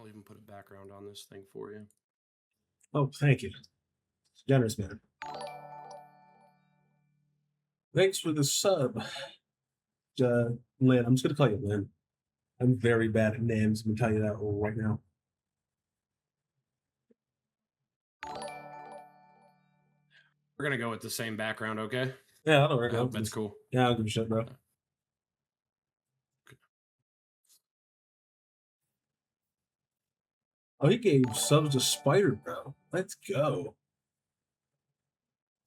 I'll even put a background on this thing for you. Oh, thank you. Generous man. Thanks for the sub, Lynn. I'm just gonna call you Lynn. I'm very bad at names. I'm gonna tell you that right now. We're gonna go with the same background, okay? Yeah, that'll work I hope out. that's cool. Yeah, I don't give a shit, bro. Oh, he gave subs to Spider, bro. Let's go.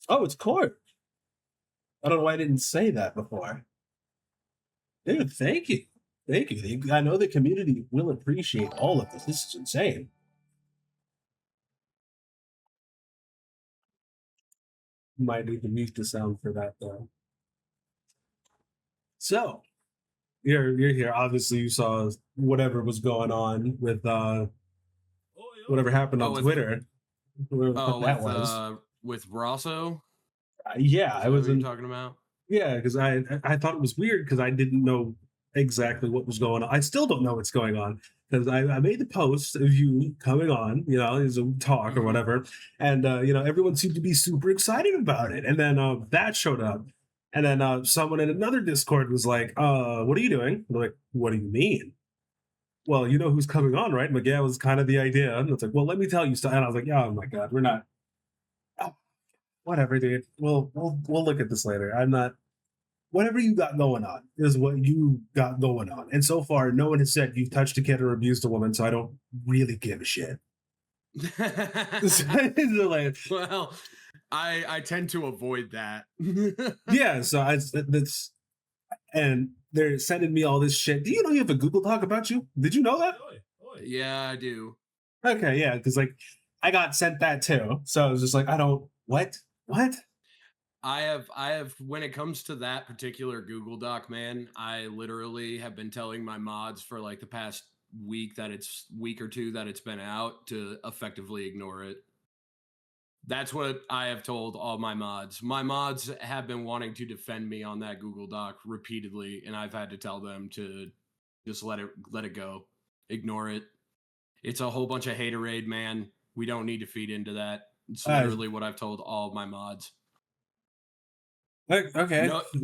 Oh, it's Court. I don't know why I didn't say that before. Dude, thank you. Thank you. I know the community will appreciate all of this. This is insane. Might need to mute the sound for that though. So you're here. Obviously, you saw whatever was going on with whatever happened on Twitter. With Rosso. Yeah, I was talking about. Yeah, because I thought it was weird because I didn't know exactly what was going on. I still don't know what's going on because I made the post of you coming on, as a talk or whatever, and everyone seemed to be super excited about it. And then that showed up, and then someone in another Discord was like, "What are you doing?" And I'm like, "What do you mean?" Well, you know who's coming on, right? Miguel was kind of the idea, and it's like, "Well, let me tell you." And I was like, "Oh my god, we're not." Oh, whatever, dude. We'll look at this later. I'm not. Whatever you got going on is what you got going on. And so far, no one has said you've touched a kid or abused a woman, so I don't really give a shit. Well, I tend to avoid that. Yeah, so that's and they're sending me all this shit. Do you know you have a Google Doc about you? Did you know that? Yeah, I do. Okay, yeah, because I got sent that too. So I was just like, I don't what? I have when it comes to that particular Google Doc, man, I literally have been telling my mods for like the past week or two that it's been out to effectively ignore it. That's what I have told all my mods. My mods have been wanting to defend me on that Google Doc repeatedly, and I've had to tell them to just let it go. Ignore it. It's a whole bunch of haterade, man. We don't need to feed into that. It's literally what I've told all of my mods. Okay,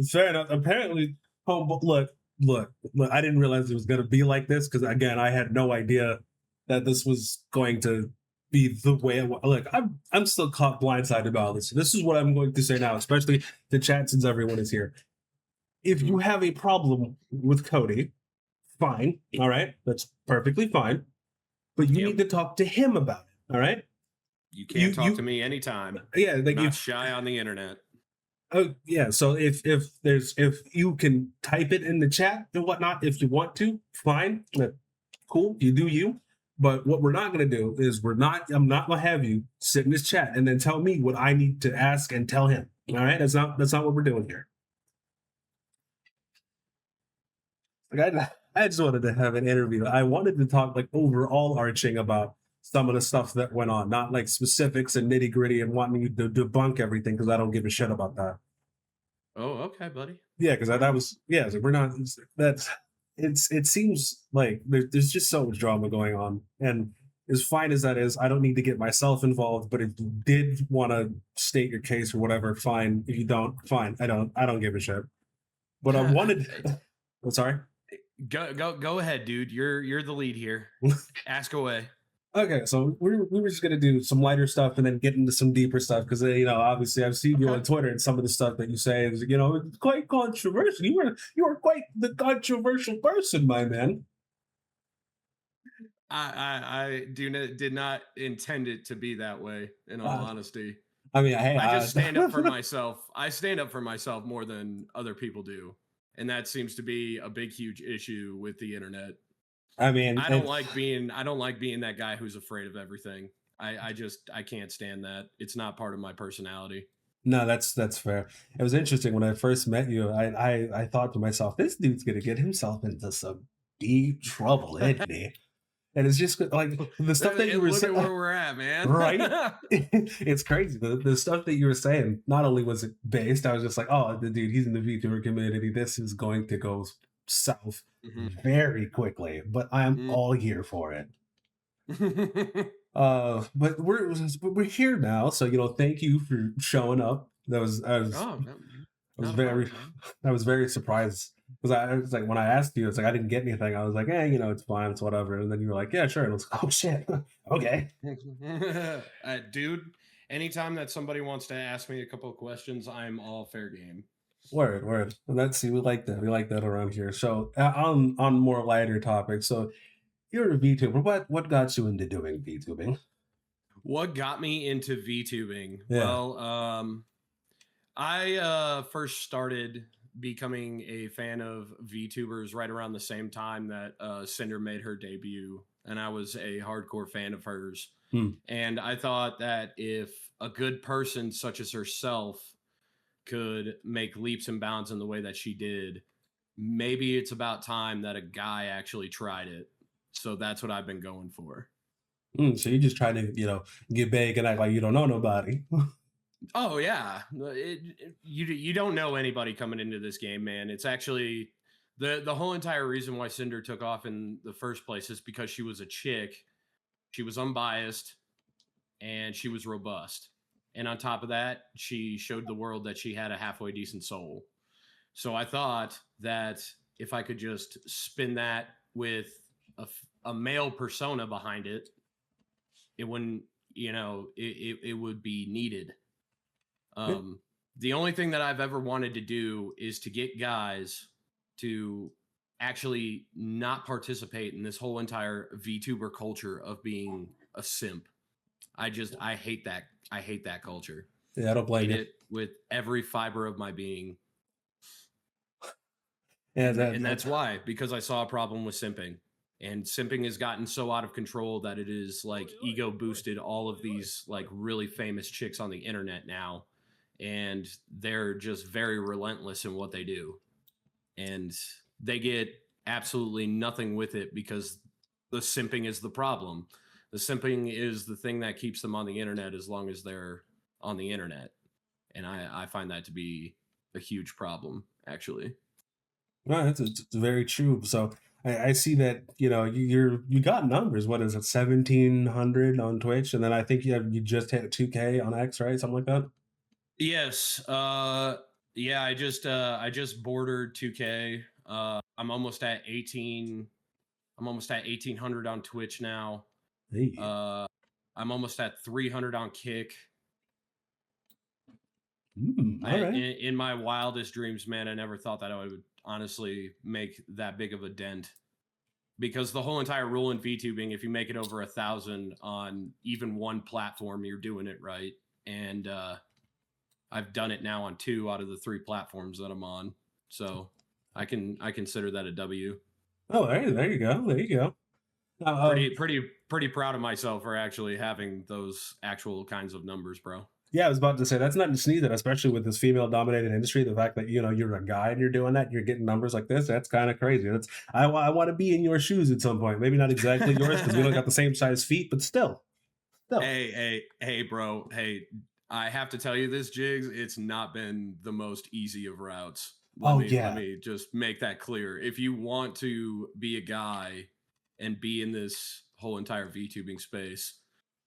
fair enough. Apparently, look, I didn't realize it was going to be like this because, again, I had no idea that this was going to be the way it was. Look, I'm still caught blindsided about this. This is what I'm going to say now, especially the chat since everyone is here. If you have a problem with Cody, fine, all right, that's perfectly fine, but you need to talk to him about it, all right? You can't talk to me anytime. Yeah, like not shy on the internet. Oh yeah, so if you can type it in the chat and whatnot if you want to, fine, cool, you do you. But what we're not gonna do is I'm not gonna have you sit in this chat and then tell me what I need to ask and tell him. All right, that's not what we're doing here. Like I just wanted to have an interview. I wanted to talk like overall arching about some of the stuff that went on, not like specifics and nitty gritty and wanting you to debunk everything because I don't give a shit about that. Oh, okay, buddy. Yeah, because that was so we're not. It seems like there's just so much drama going on, and as fine as that is, I don't need to get myself involved. But if you did want to state your case or whatever, fine. If you don't, fine. I don't give a shit. But I wanted. I'm sorry. Go ahead, dude. You're the lead here. Ask away. Okay, so we were just gonna do some lighter stuff and then get into some deeper stuff because obviously I've seen you on Twitter and some of the stuff that you say is it's quite controversial. You were quite the controversial person, my man. I did not intend it to be that way. In all honesty, I mean, hey, I just stand up for myself. I stand up for myself more than other people do, and that seems to be a big, huge issue with the internet. I mean, I don't like being that guy who's afraid of everything. I can't stand that. It's not part of my personality. No, that's fair. It was interesting when I first met you. I thought to myself, this dude's gonna get himself into some deep trouble, isn't he? And it's just like the stuff that you were saying. Look at where we're at, man. Right? It's crazy. The stuff that you were saying. Not only was it based, I was just like, oh, the dude, he's in the Vtuber community. This is going to go south very quickly, but I'm all here for it. But we're here now, so thank you for showing up. Oh, no, I was not a very problem, man. I was very surprised because I was like when I asked you, it's like I didn't get anything. I was like, it's fine, it's whatever. And then you were like, yeah, sure. And I was like, oh shit, okay, Dude, anytime that somebody wants to ask me a couple of questions, I'm all fair game. word, word. And that's see, we like that. We like that around here. So on more lighter topics. So you're a VTuber. What got you into doing VTubing? What got me into VTubing? Yeah. Well, I first started becoming a fan of VTubers right around the same time that Cinder made her debut, and I was a hardcore fan of hers. Hmm. And I thought that if a good person such as herself could make leaps and bounds in the way that she did, maybe it's about time that a guy actually tried it. So that's what I've been going for. So you just trying to get big and act like you don't know nobody. Oh yeah, you don't know anybody coming into this game, man. It's actually the whole entire reason why Cinder took off in the first place is because she was a chick. She was unbiased and she was robust. And on top of that, she showed the world that she had a halfway decent soul. So I thought that if I could just spin that with a male persona behind it, it wouldn't, it would be needed. Yeah. Um, the only thing that I've ever wanted to do is to get guys to actually not participate in this whole entire VTuber culture of being a simp. I hate that. I hate that culture. Yeah, I don't blame Hate you. it with every fiber of my being. Yeah, And that's why, because I saw a problem with simping. And simping has gotten so out of control that it is like ego boosted all of these like really famous chicks on the internet now. And they're just very relentless in what they do. And they get absolutely nothing with it because the simping is the problem. The simping is the thing that keeps them on the internet as long as they're on the internet. And I find that to be a huge problem, actually. no, it's very true. So I see that you got numbers. What is it, 1,700 on Twitch, and then I think you just hit 2K on X, right? Something like that. Yes. Yeah, I just bordered 2K. I'm almost at 18. I'm almost at 1800 on Twitch now. Hey, Uh I'm almost at 300 on Kick. all right. In my wildest dreams, man, I never thought that I would honestly make that big of a dent. Because the whole entire rule in VTubing, if you make it over 1,000 on even one platform, you're doing it right. And I've done it now on 2 out of the 3 platforms that I'm on. So I consider that a W. Oh, there you go. There you go. Uh, Pretty proud of myself for actually having those actual kinds of numbers, bro. yeah, I was about to say that's not to sneeze at, especially with this female-dominated industry. The fact that you're a guy and you're doing that, you're getting numbers like this. That's kind of crazy. I want to be in your shoes at some point. Maybe not exactly yours because we don't got the same size feet, but still. Hey, bro. Hey, I have to tell you this, Jigs. It's not been the most easy of routes. Oh Let yeah. me just make that clear. If you want to be a guy and be in this whole entire VTubing space,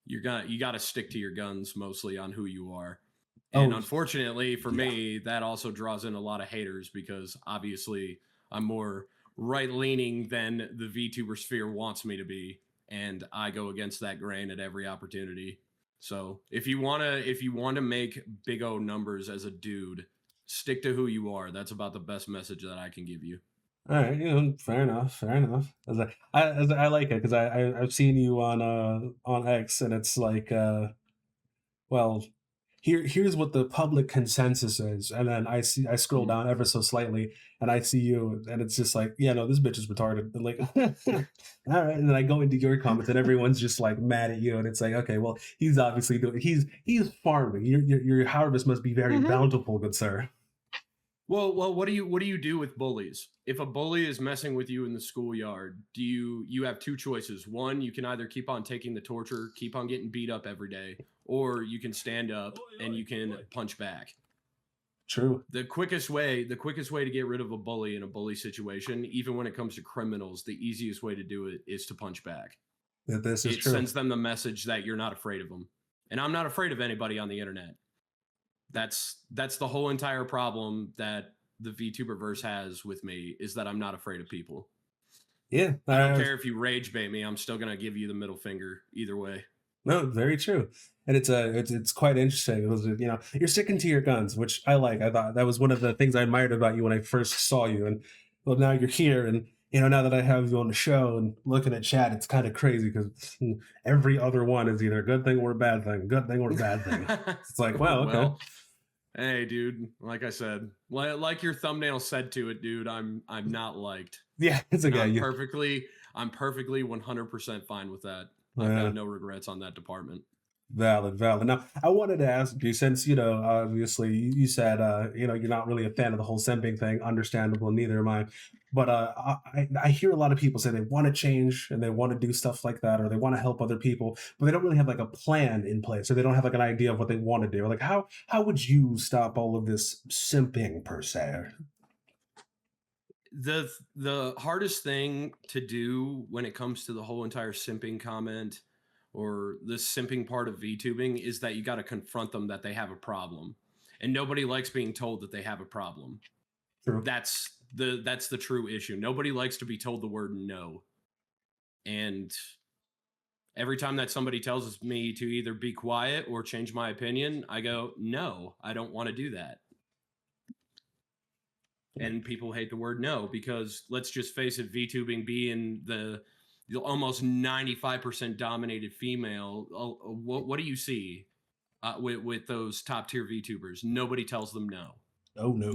you got to stick to your guns mostly on who you are. And Oh unfortunately for yeah. me, that also draws in a lot of haters because obviously I'm more right leaning than the VTuber sphere wants me to be, and I go against that grain at every opportunity. So if you wanna make big O numbers as a dude, stick to who you are. That's about the best message that I can give you. All right, fair enough, fair enough. I like it because I've seen you on X, and it's like well, here's what the public consensus is, and then I scroll Mm. down ever so slightly, and I see you, and it's just like, yeah, no, this bitch is retarded. And like, all right, and then I go into your comments, and everyone's just like mad at you, and it's like, okay, well, he's obviously doing he's farming. Your harvest must be very Mhm. bountiful, good sir. Well, what do you do with bullies? If a bully is messing with you in the schoolyard, you have two choices. One, you can either keep on taking the torture, keep on getting beat up every day, or you can stand up and you can punch back. True. The quickest way to get rid of a bully in a bully situation, even when it comes to criminals, the easiest way to do it is to punch back. that this is It true. sends them the message that you're not afraid of them. And I'm not afraid of anybody on the internet. That's the whole entire problem that the VTuber verse has with me, is that I'm not afraid of people. Yeah, I don't care if you rage bait me, I'm still gonna give you the middle finger either way. no, very true. And it's quite interesting. It was, you're sticking to your guns, which I like. I thought that was one of the things I admired about you when I first saw you. And well, now you're here, and now that I have you on the show and looking at chat, it's kind of crazy because every other one is either a good thing or a bad thing, good thing or a bad thing. It's like, wow, okay, Well, hey, dude. Like I said, like your thumbnail said to it, dude. I'm not liked, yeah, it's and okay. I'm perfectly 100% fine with that. I've Yeah. got no regrets on that department. Valid. Now, I wanted to ask you, since obviously you said you're not really a fan of the whole simping thing. Understandable, neither am I. But I hear a lot of people say they want to change and they want to do stuff like that, or they want to help other people, but they don't really have like a plan in place, or they don't have like an idea of what they want to do. Like how would you stop all of this simping per se? The hardest thing to do when it comes to the whole entire simping comment or the simping part of VTubing is that you got to confront them that they have a problem. And nobody likes being told that they have a problem. True. That's the true issue. Nobody likes to be told the word no. And every time that somebody tells me to either be quiet or change my opinion, I go, "No, I don't want to do that." And people hate the word no because let's just face it, VTubing being the almost 95% dominated female, what do you see with those top tier VTubers? Nobody tells them no. Oh no.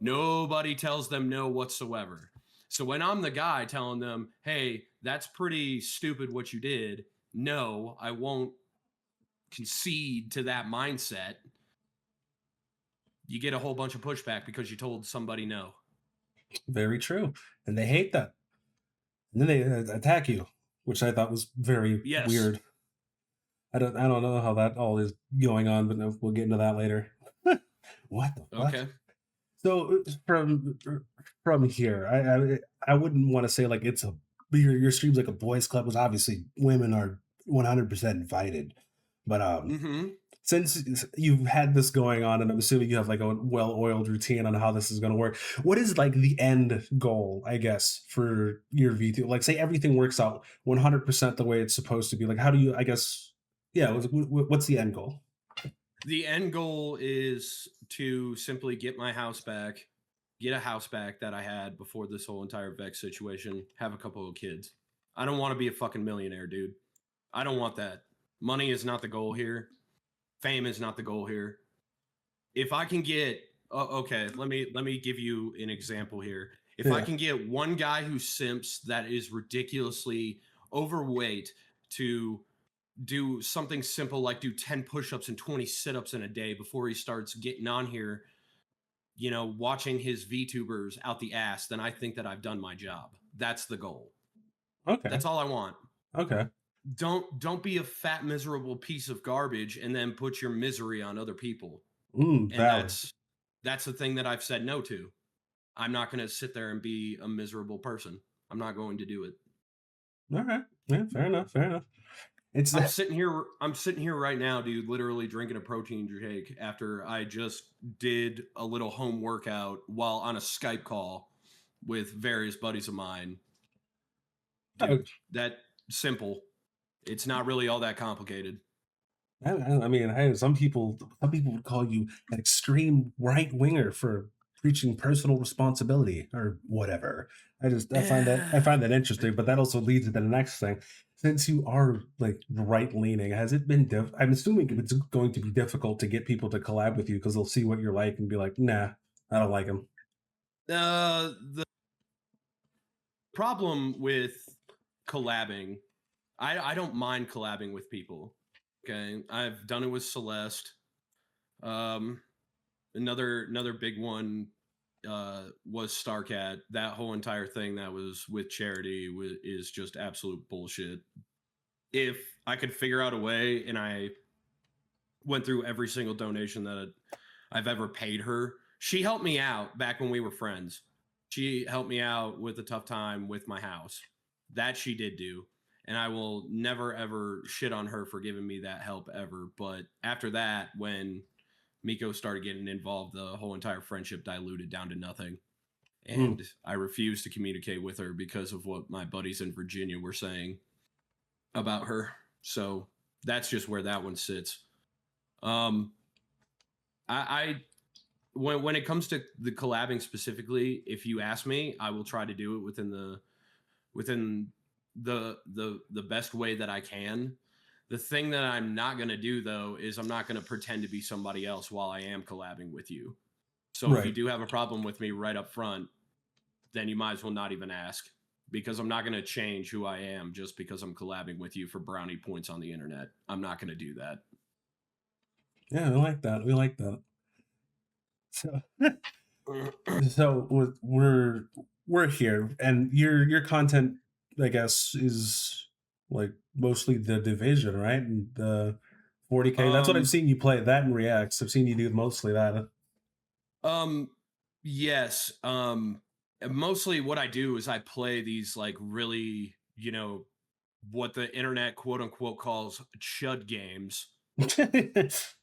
Nobody tells them no whatsoever. So when I'm the guy telling them, "Hey, that's pretty stupid what you did," no, I won't concede to that mindset. You get a whole bunch of pushback because you told somebody no. Very true. And they hate that. And then they attack you, which I thought was very Yes. weird. I don't know how that all is going on, but no, we'll get into that later. What the fuck? Okay. So from here, I wouldn't want to say like it's a your stream's like a boys' club, because obviously women are 100% invited. But Mm-hmm. since you've had this going on, and I'm assuming you have like a well-oiled routine on how this is going to work, what is like the end goal, I guess, for your VT? Like, say everything works out 100% the way it's supposed to be. Like, how do you? I guess, yeah. What's the end goal? The end goal is to simply get my house back, get a house back that I had before this whole entire Vex situation, have a couple of kids. I don't want to be a fucking millionaire, dude. I don't want that. Money is not the goal here. Fame is not the goal here. If I can get okay, let me give you an example here. If I Yeah. can get one guy who simps that is ridiculously overweight to do something simple like do 10 push-ups and 20 sit-ups in a day before he starts getting on here, watching his VTubers out the ass, then I think that I've done my job. That's the goal. Okay. That's all I want. Okay. Don't be a fat miserable piece of garbage and then put your misery on other people. And Valid. that's the thing that I've said no to. I'm not going to sit there and be a miserable person. I'm not going to do it. All right. Yeah. Fair enough. Fair enough. It's I'm sitting here right now, dude, literally drinking a protein shake after I just did a little home workout while on a Skype call with various buddies of mine. Dude, that simple. It's not really all that complicated. I mean, hey, some people would call you an extreme right winger for preaching personal responsibility or whatever. I find that interesting, but that also leads to the next thing. Since you are like right leaning, has it been? I'm assuming it's going to be difficult to get people to collab with you because they'll see what you're like and be like, "Nah, I don't like him." The problem with collabing, I don't mind collabing with people. Okay, I've done it with Celeste. Um, another big one was Starcat. That whole entire thing that was with charity is just absolute bullshit. If I could figure out a way, and I went through every single donation that I've ever paid her, she helped me out back when we were friends. She helped me out with a tough time with my house. That she did do. and I will never ever shit on her for giving me that help ever. But after that, when Miko started getting involved, the whole entire friendship diluted down to nothing. Mm, And I refused to communicate with her because of what my buddies in Virginia were saying about her. So that's just where that one sits. Um, I when it comes to the collabing specifically, if you ask me, I will try to do it within the best way that I can. The thing that I'm not going to do though is I'm not going to pretend to be somebody else while I am collabing with you. So if you right. do have a problem with me right up front, then you might as well not even ask, because I'm not going to change who I am just because I'm collabing with you for brownie points on the internet. I'm not going to do that. Yeah, I like that. We like that. So, so we're here, and your content, I guess, is like mostly the division, right? And the 40K. That's what I've um seen you play. That and reacts. I've seen you do mostly that. um yes, mostly what I do is I play these like really, what the internet quote unquote calls chud games. Chud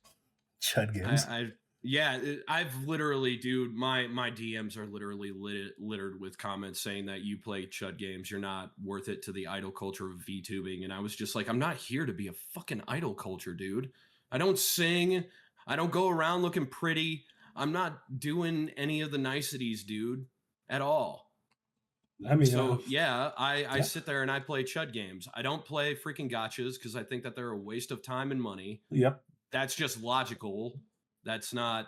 I, games. I yeah, I've literally, dude, my DMs are literally littered with comments saying that you play chud games, you're not worth it to the idol culture of VTubing. And I was just like, I'm not here to be a fucking idol culture, dude. I don't sing, I don't go around looking pretty, I'm not doing any of the niceties, dude, at all. I mean, So yeah, I yeah, sit there and I play chud games. I don't play freaking gotchas because I think that they're a waste of time and money. yep. That's just logical. That's not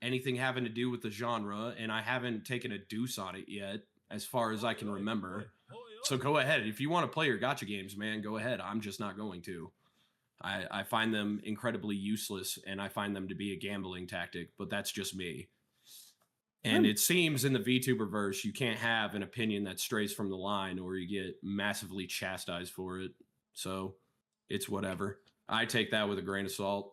anything having to do with the genre, and I haven't taken a deuce on it yet, as far as I can remember. So go ahead. If you want to play your gotcha games, man, go ahead. I'm just not going to. I find them incredibly useless, and I find them to be a gambling tactic, but that's just me. And I'm, it seems in the VTuber verse, you can't have an opinion that strays from the line or you get massively chastised for it. So it's whatever. I take that with a grain of salt.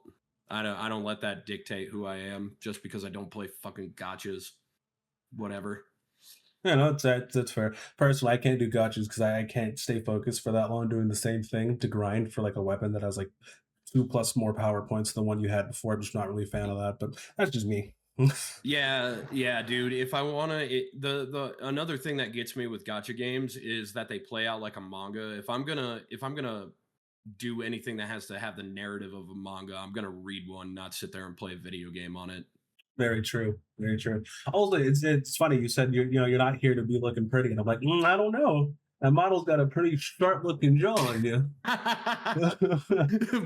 I don't let that dictate who I am just because I don't play fucking gotchas. Whatever. yeah, no, that's fair. Personally, I can't do gotchas because I can't stay focused for that long doing the same thing to grind for like a weapon that has like two plus more power points than the one you had before. I'm just not really a fan of that, but that's just me. Yeah, yeah, dude. If I wanna, the another thing that gets me with gotcha games is that they play out like a manga. If I'm gonna do anything that has to have the narrative of a manga, I'm gonna read one, not sit there and play a video game on it. Very true. Very true. Also, it's funny you said you're not here to be looking pretty, and I'm like, I don't know. That model's got a pretty sharp looking jaw on you.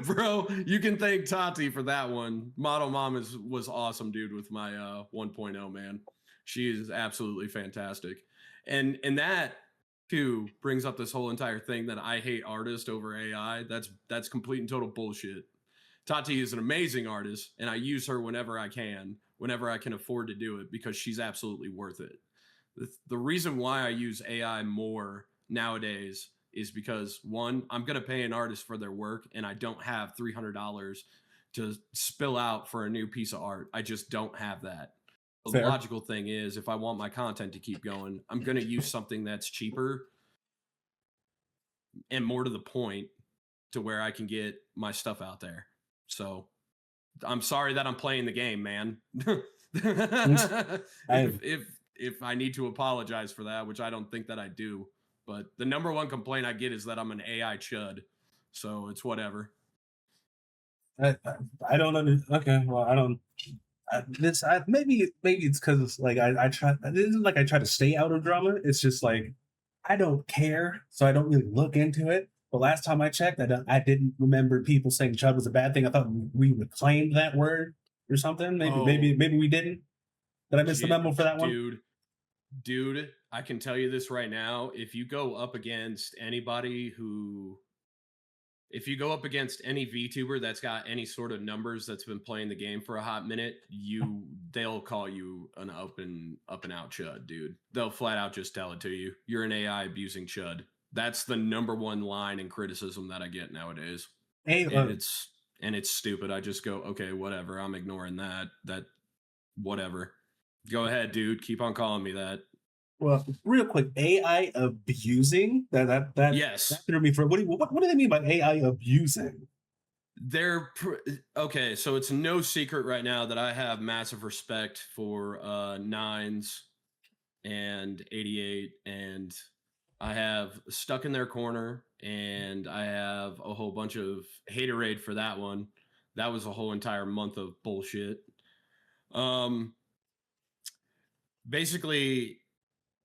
Bro, you can thank Tati for that one. Model Mom was awesome, dude, with my 1.0, man. She is absolutely fantastic. And that too brings up this whole entire thing that I hate artists over AI. That's complete and total bullshit. Tati is an amazing artist, and I use her whenever I can afford to do it, because she's absolutely worth it. The reason why I use AI more nowadays is because, one, I'm going to pay an artist for their work, and I don't have $300 to spill out for a new piece of art. I just don't have that. The Fair. logical thing is, if I want my content to keep going, I'm going to use something that's cheaper and more to the point, to where I can get my stuff out there. So I'm sorry that I'm playing the game, man. I If I need to apologize for that, which I don't think that I do, but the number one complaint I get is that I'm an AI chud. So it's whatever. I, I don't under. Okay, well, I don't. Maybe it's because like I try. It isn't like I try to stay out of drama. It's just like I don't care, so I don't really look into it. But last time I checked, I didn't remember people saying "chud" was a bad thing. I thought we reclaimed that word or something. Oh, Maybe we didn't. Did I miss the memo for that one? dude, dude, I can tell you this right now. If you go up against any VTuber that's got any sort of numbers, that's been playing the game for a hot minute, they'll call you an up and out chud, dude. They'll flat out just tell it to you. You're an AI abusing chud. That's the number one line in criticism that I get nowadays. Hey, And it's stupid. I just go, okay, whatever. I'm ignoring that. Whatever. Go ahead, dude. Keep on calling me that. Well, real quick, AI abusing that Yes. threw me for what do they mean by AI abusing? Okay, so it's no secret right now that I have massive respect for nines and 88, and I have Stuck in Their Corner, and I have a whole bunch of haterade for that one. That was a whole entire month of bullshit. Um Basically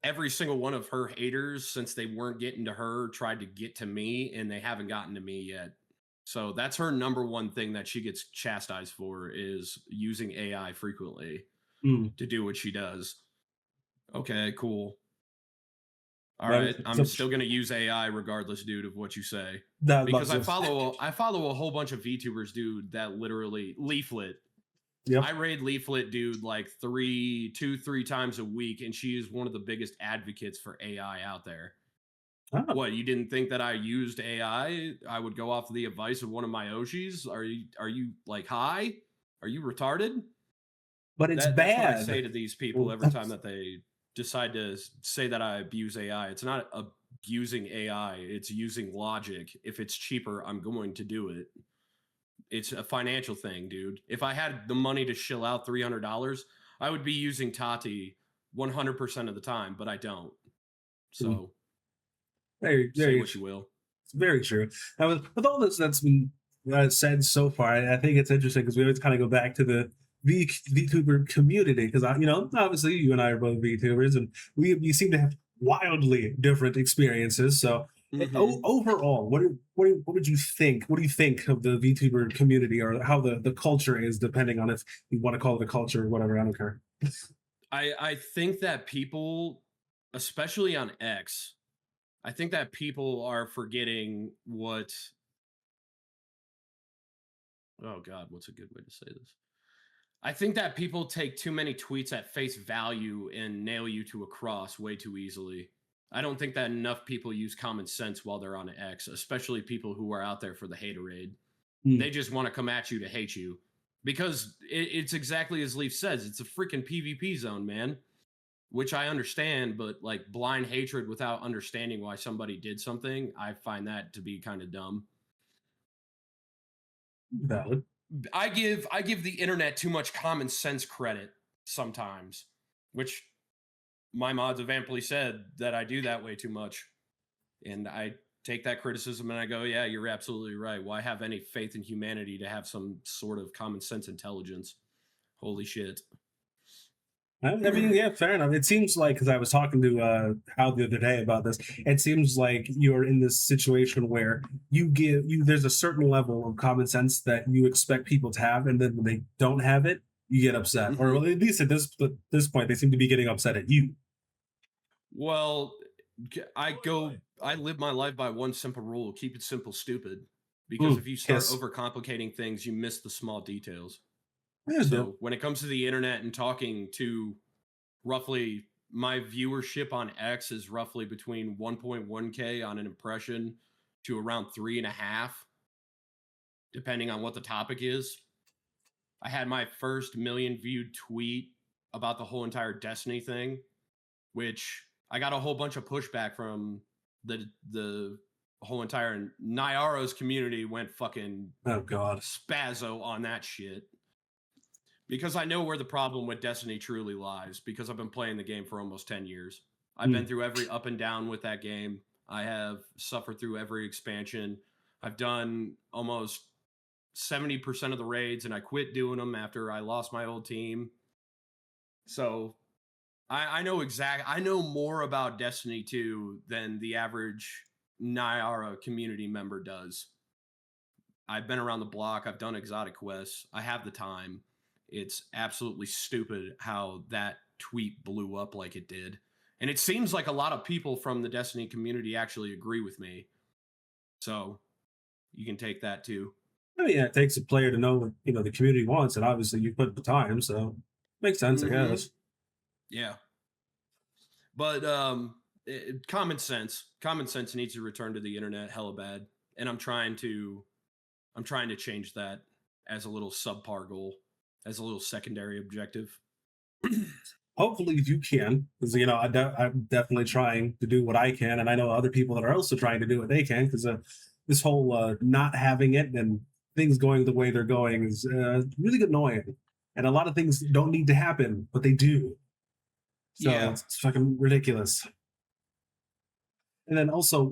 every single one of her haters, since they weren't getting to her, tried to get to me, and they haven't gotten to me yet. So that's her number one thing that she gets chastised for, is using AI frequently Mm, to do what she does. Okay, cool. All that right, is I'm so still going to use AI regardless, dude, of what you say, that because loves I us. follow a whole bunch of VTubers, dude, that literally Leaflet. I Yep. raid Leaflet, dude, like 3 times a week, and she is one of the biggest advocates for AI out there. Oh, What, you didn't think that I used AI? I would go off the advice of one of my Oshis? Are you like high? Are you retarded? but it's That's what I bad. say to these people Well, every time that they decide to say that I abuse AI. It's not abusing AI, it's using logic. If it's cheaper, I'm going to do it. It's a financial thing, dude. If I had the money to shill out $300, I would be using Tati 100% of the time, but I don't. mm, So very, say very, what you will. very true. Now, with all this that's been said so far, I think it's interesting because we always kind of go back to the VTuber community because obviously you and I are both VTubers and we seem to have wildly different experiences. So Hmm. overall, what would you think? What do you think of the VTuber community or how the culture is, depending on if you want to call it a culture or whatever? I don't care. I think that people, especially on X, I think that people are forgetting what. Oh God, what's a good way to say this? I think that people take too many tweets at face value and nail you to a cross way too easily. I don't think that enough people use common sense while they're on X, especially people who are out there for the haterade. Hmm. They just want to come at you to hate you, because it's exactly as Leaf says. It's a freaking PvP zone, man. Which I understand, but like blind hatred without understanding why somebody did something, I find that to be kind of dumb. Valid. I give the internet too much common sense credit sometimes, which my mods have amply said that I do that way too much. And I take that criticism and I go, yeah, you're absolutely right. Why have any faith in humanity to have some sort of common sense intelligence? Holy shit. I mean, yeah, fair enough. It seems like because I was talking to Hal the other day about this, it seems like you're in this situation where there's a certain level of common sense that you expect people to have, and then when they don't have it, you get upset. Or Hmm. well, at least at this point, they seem to be getting upset at you. Well, I live my life by one simple rule: keep it simple, stupid. Because if you start Kiss. overcomplicating things, you miss the small details. Yeah, yeah. So when it comes to the internet and talking to, roughly, my viewership on X is roughly between 1.1K on an impression to around 3.5, depending on what the topic is. I had my first million viewed tweet about the whole entire Destiny thing, which I got a whole bunch of pushback from the whole entire Nyaro's community. Went fucking Oh God. spazzo on that shit, because I know where the problem with Destiny truly lies, because I've been playing the game for almost 10 years. I've Hmm. been through every up and down with that game. I have suffered through every expansion. I've done almost 70% of the raids, and I quit doing them after I lost my old team. So I know more about Destiny 2 than the average Nyara community member does. I've been around the block. I've done exotic quests. I have the time. It's absolutely stupid how that tweet blew up like it did. And it seems like a lot of people from the Destiny community actually agree with me. So you can take that too. I mean, yeah, it takes a player to know what the community wants, and obviously you put the time, so makes sense, I Hmm. guess. Yeah. But common sense needs to return to the internet hella bad. And I'm trying to change that as a little subpar goal, as a little secondary objective. hopefully you can, because I'm definitely trying to do what I can, and I know other people that are also trying to do what they can, because this whole not having it and things going the way they're going is really annoying, and a lot of things don't need to happen, but they do. So Yeah. it's fucking ridiculous. And then also,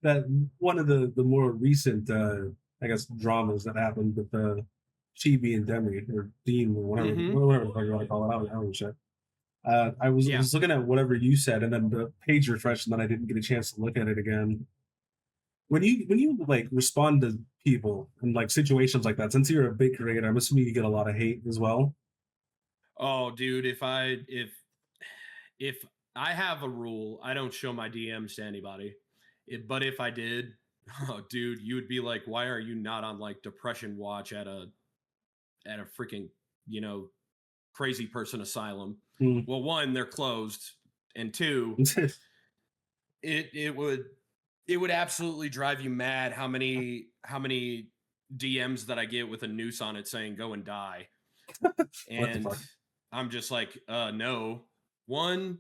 that one of the more recent, I guess, dramas that happened with Chibi and Demi or Dean or Mm-hmm. whatever the fuck you want to call it. I don't know shit. I was Yeah. was looking at whatever you said, and then the page refreshed, and then I didn't get a chance to look at it again. When you like respond to people in like situations like that, since you're a big creator, I'm assuming you get a lot of hate as well. Oh, dude, if I have a rule, I don't show my DMs to anybody. But if I did, oh, dude, you would be like, why are you not on like depression watch at a freaking you know crazy person asylum? Mm. Well, one, they're closed, and two, it would absolutely drive you mad how many DMs that I get with a noose on it saying go and die. What the And fuck? I'm just like, no. One,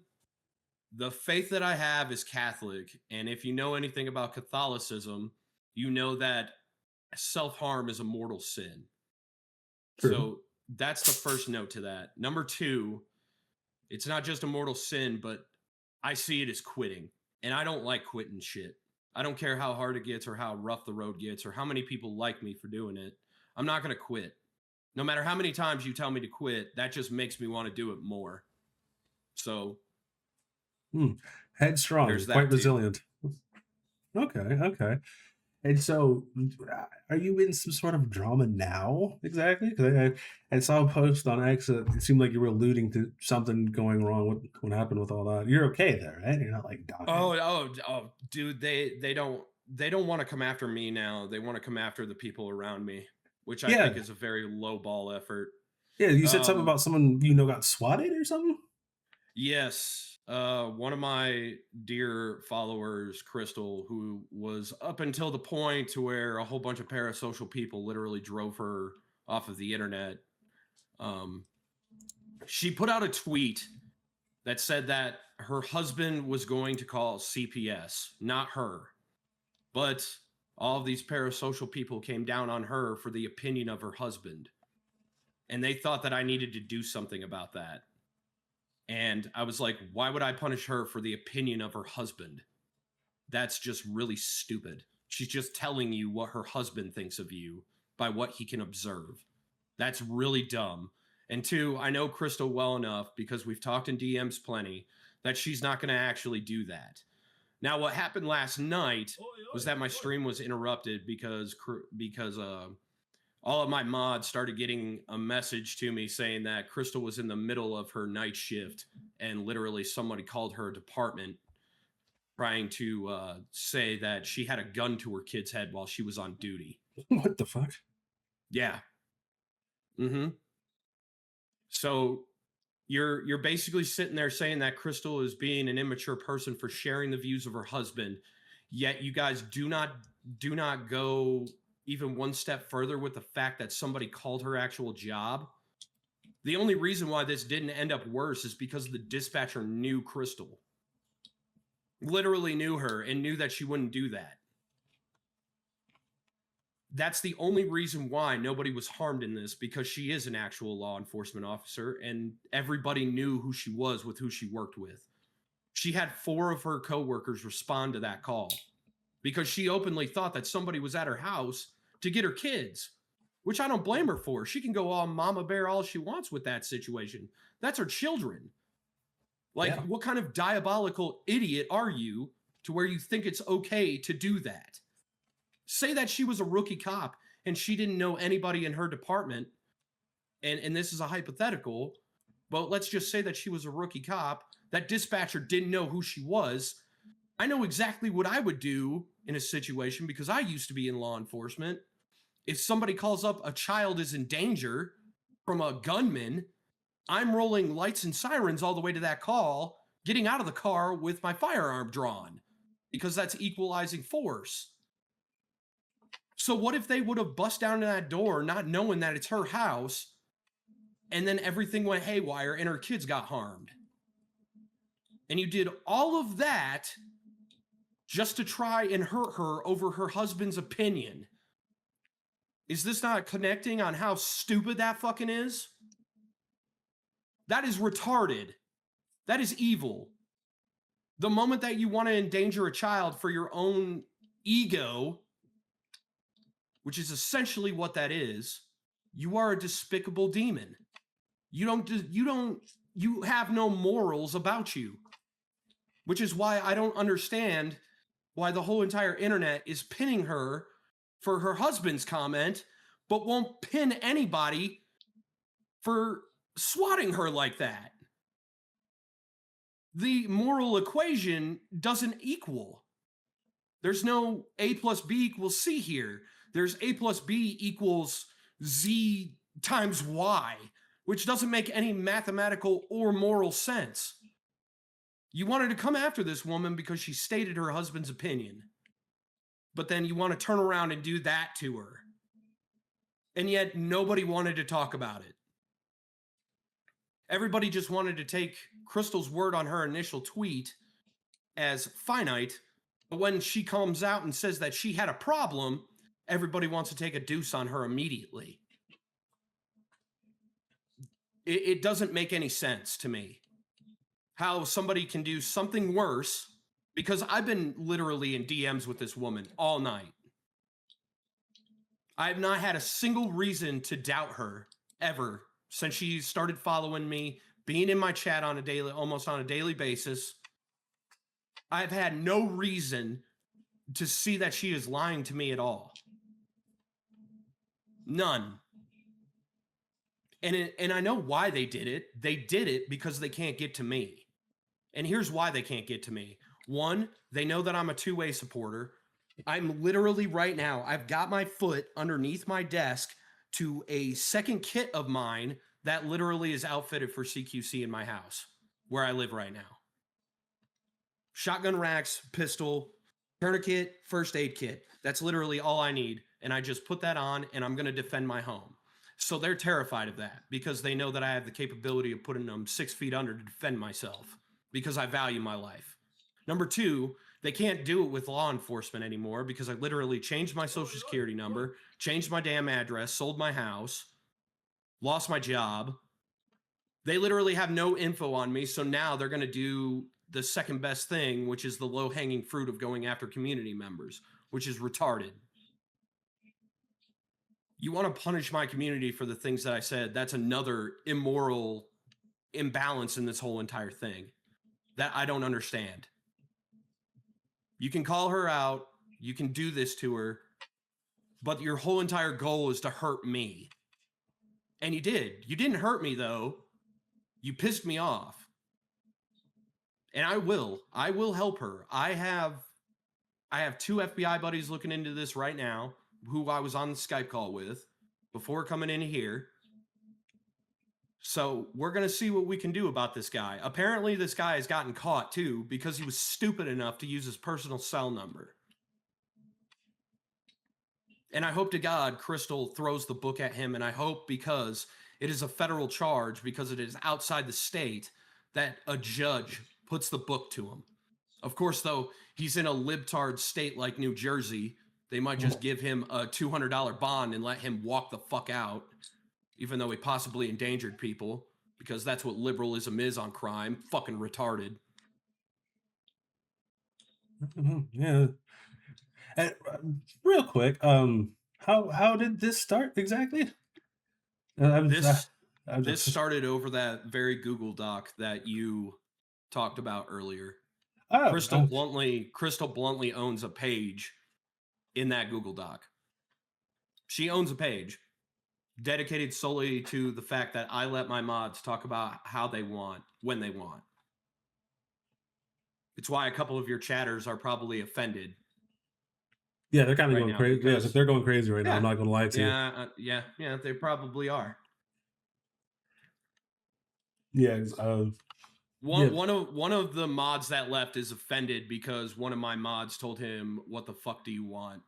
the faith that I have is Catholic, and if you know anything about Catholicism, you know that self-harm is a mortal sin. True. So that's the first note to that. Number two, it's not just a mortal sin, but I see it as quitting. And I don't like quitting shit. I don't care how hard it gets or how rough the road gets or how many people like me for doing it. I'm not going to quit. No matter how many times you tell me to quit, that just makes me want to do it more. So Hmm. Headstrong, there's quite that too. resilient. Okay, okay. And so, are you in some sort of drama now? Exactly, because I saw a post on X that it seemed like you were alluding to something going wrong. What happened with all that? You're okay there, right? You're not like dying. Oh, dude, they don't want to come after me now. They want to come after the people around me, which I Yeah, think is a very low ball effort. yeah. You said something Um, about someone got swatted or something. Yes. One of my dear followers, Crystal, who was up until the point to where a whole bunch of parasocial people literally drove her off of the internet. Um, she put out a tweet that said that her husband was going to call CPS, not her. But all of these parasocial people came down on her for the opinion of her husband. And they thought that I needed to do something about that. And I was like, why would I punish her for the opinion of her husband? That's just really stupid. She's just telling you what her husband thinks of you by what he can observe. That's really dumb. And two, I know Crystal well enough because we've talked in DMs plenty that she's not going to actually do that. Now, what happened last night was that my stream was interrupted because all of my mods started getting a message to me saying that Crystal was in the middle of her night shift and literally somebody called her department trying to say that she had a gun to her kid's head while she was on duty. What the fuck? Yeah. Mm-hmm. So you're basically sitting there saying that Crystal is being an immature person for sharing the views of her husband, yet you guys do not go even one step further with the fact that somebody called her actual job. The only reason why this didn't end up worse is because the dispatcher knew Crystal, literally knew her, and knew that she wouldn't do that. That's the only reason why nobody was harmed in this, because she is an actual law enforcement officer and everybody knew who she was with who she worked with. She had 4 of her coworkers respond to that call because she openly thought that somebody was at her house to get her kids, which I don't blame her for. She can go all mama bear all she wants with that situation. That's her children. Like, Yeah. what kind of diabolical idiot are you to where you think it's okay to do that? Say that she was a rookie cop and she didn't know anybody in her department, and this is a hypothetical, but let's just say that she was a rookie cop. That dispatcher didn't know who she was. I know exactly what I would do in a situation because I used to be in law enforcement. If somebody calls up a child is in danger from a gunman, I'm rolling lights and sirens all the way to that call, getting out of the car with my firearm drawn because that's equalizing force. So what if they would have bust down to that door not knowing that it's her house and then everything went haywire and her kids got harmed. And you did all of that just to try and hurt her over her husband's opinion. Is this not connecting on how stupid that fucking is? That is retarded. That is evil. The moment that you want to endanger a child for your own ego, which is essentially what that is, you are a despicable demon. You have no morals about you, which is why I don't understand why the whole entire internet is pinning her for her husband's comment, but won't pin anybody for swatting her like that. The moral equation doesn't equal. There's no A plus B equals C here. There's A plus B equals Z times Y, which doesn't make any mathematical or moral sense. You wanted to come after this woman because she stated her husband's opinion, but then you want to turn around and do that to her. And yet nobody wanted to talk about it. Everybody just wanted to take Crystal's word on her initial tweet as finite, but when she comes out and says that she had a problem, everybody wants to take a deuce on her immediately. It doesn't make any sense to me how somebody can do something worse, because I've been literally in DMs with this woman all night. I have not had a single reason to doubt her ever since she started following me, being in my chat on almost on a daily basis. I've had no reason to see that she is lying to me at all. None. And I know why they did it. They did it because they can't get to me. And here's why they can't get to me. One, they know that I'm a two-way supporter. I'm literally right now, I've got my foot underneath my desk to a second kit of mine that literally is outfitted for CQC in my house where I live right now. Shotgun racks, pistol, tourniquet, first aid kit. That's literally all I need. And I just put that on and I'm going to defend my home. So they're terrified of that because they know that I have the capability of putting them 6 feet under to defend myself because I value my life. Number two, they can't do it with law enforcement anymore because I literally changed my social security number, changed my damn address, sold my house, lost my job. They literally have no info on me. So now they're going to do the second best thing, which is the low hanging fruit of going after community members, which is retarded. You want to punish my community for the things that I said. That's another immoral imbalance in this whole entire thing that I don't understand. You can call her out. You can do this to her, but your whole entire goal is to hurt me. And you did. You didn't hurt me though. You pissed me off. And I will help her. I have 2 FBI buddies looking into this right now who I was on the Skype call with before coming in here. So we're going to see what we can do about this guy. Apparently this guy has gotten caught too because he was stupid enough to use his personal cell number. And I hope to God Crystal throws the book at him, and I hope, because it is a federal charge, because it is outside the state, that a judge puts the book to him. Of course, though, he's in a libtard state like New Jersey. They might just give him a $200 bond and let him walk the fuck out, even though he possibly endangered people, because that's what liberalism is on crime. Fucking retarded. Yeah. And, real quick, how did this start exactly? This started over that very Google Doc that you talked about earlier. Oh, Crystal Bluntly owns a page in that Google Doc. She owns a page dedicated solely to the fact that I let my mods talk about how they want, when they want. It's why a couple of your chatters are probably offended. Yeah, they're kind of going crazy. Yeah, they're going crazy right now. I'm not going to lie to you. Yeah, they probably are. Yeah. One of the mods that left is offended because one of my mods told him, "What the fuck do you want?"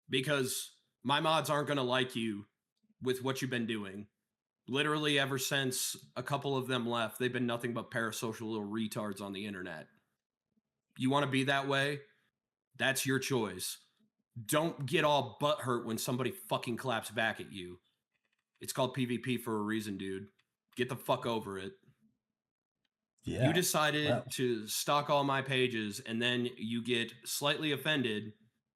Because my mods aren't going to like you with what you've been doing. Literally, ever since a couple of them left, they've been nothing but parasocial little retards on the internet. You want to be that way? That's your choice. Don't get all butthurt when somebody fucking claps back at you. It's called PvP for a reason, dude. Get the fuck over it. You Yeah. decided Well, to stalk all my pages, and then you get slightly offended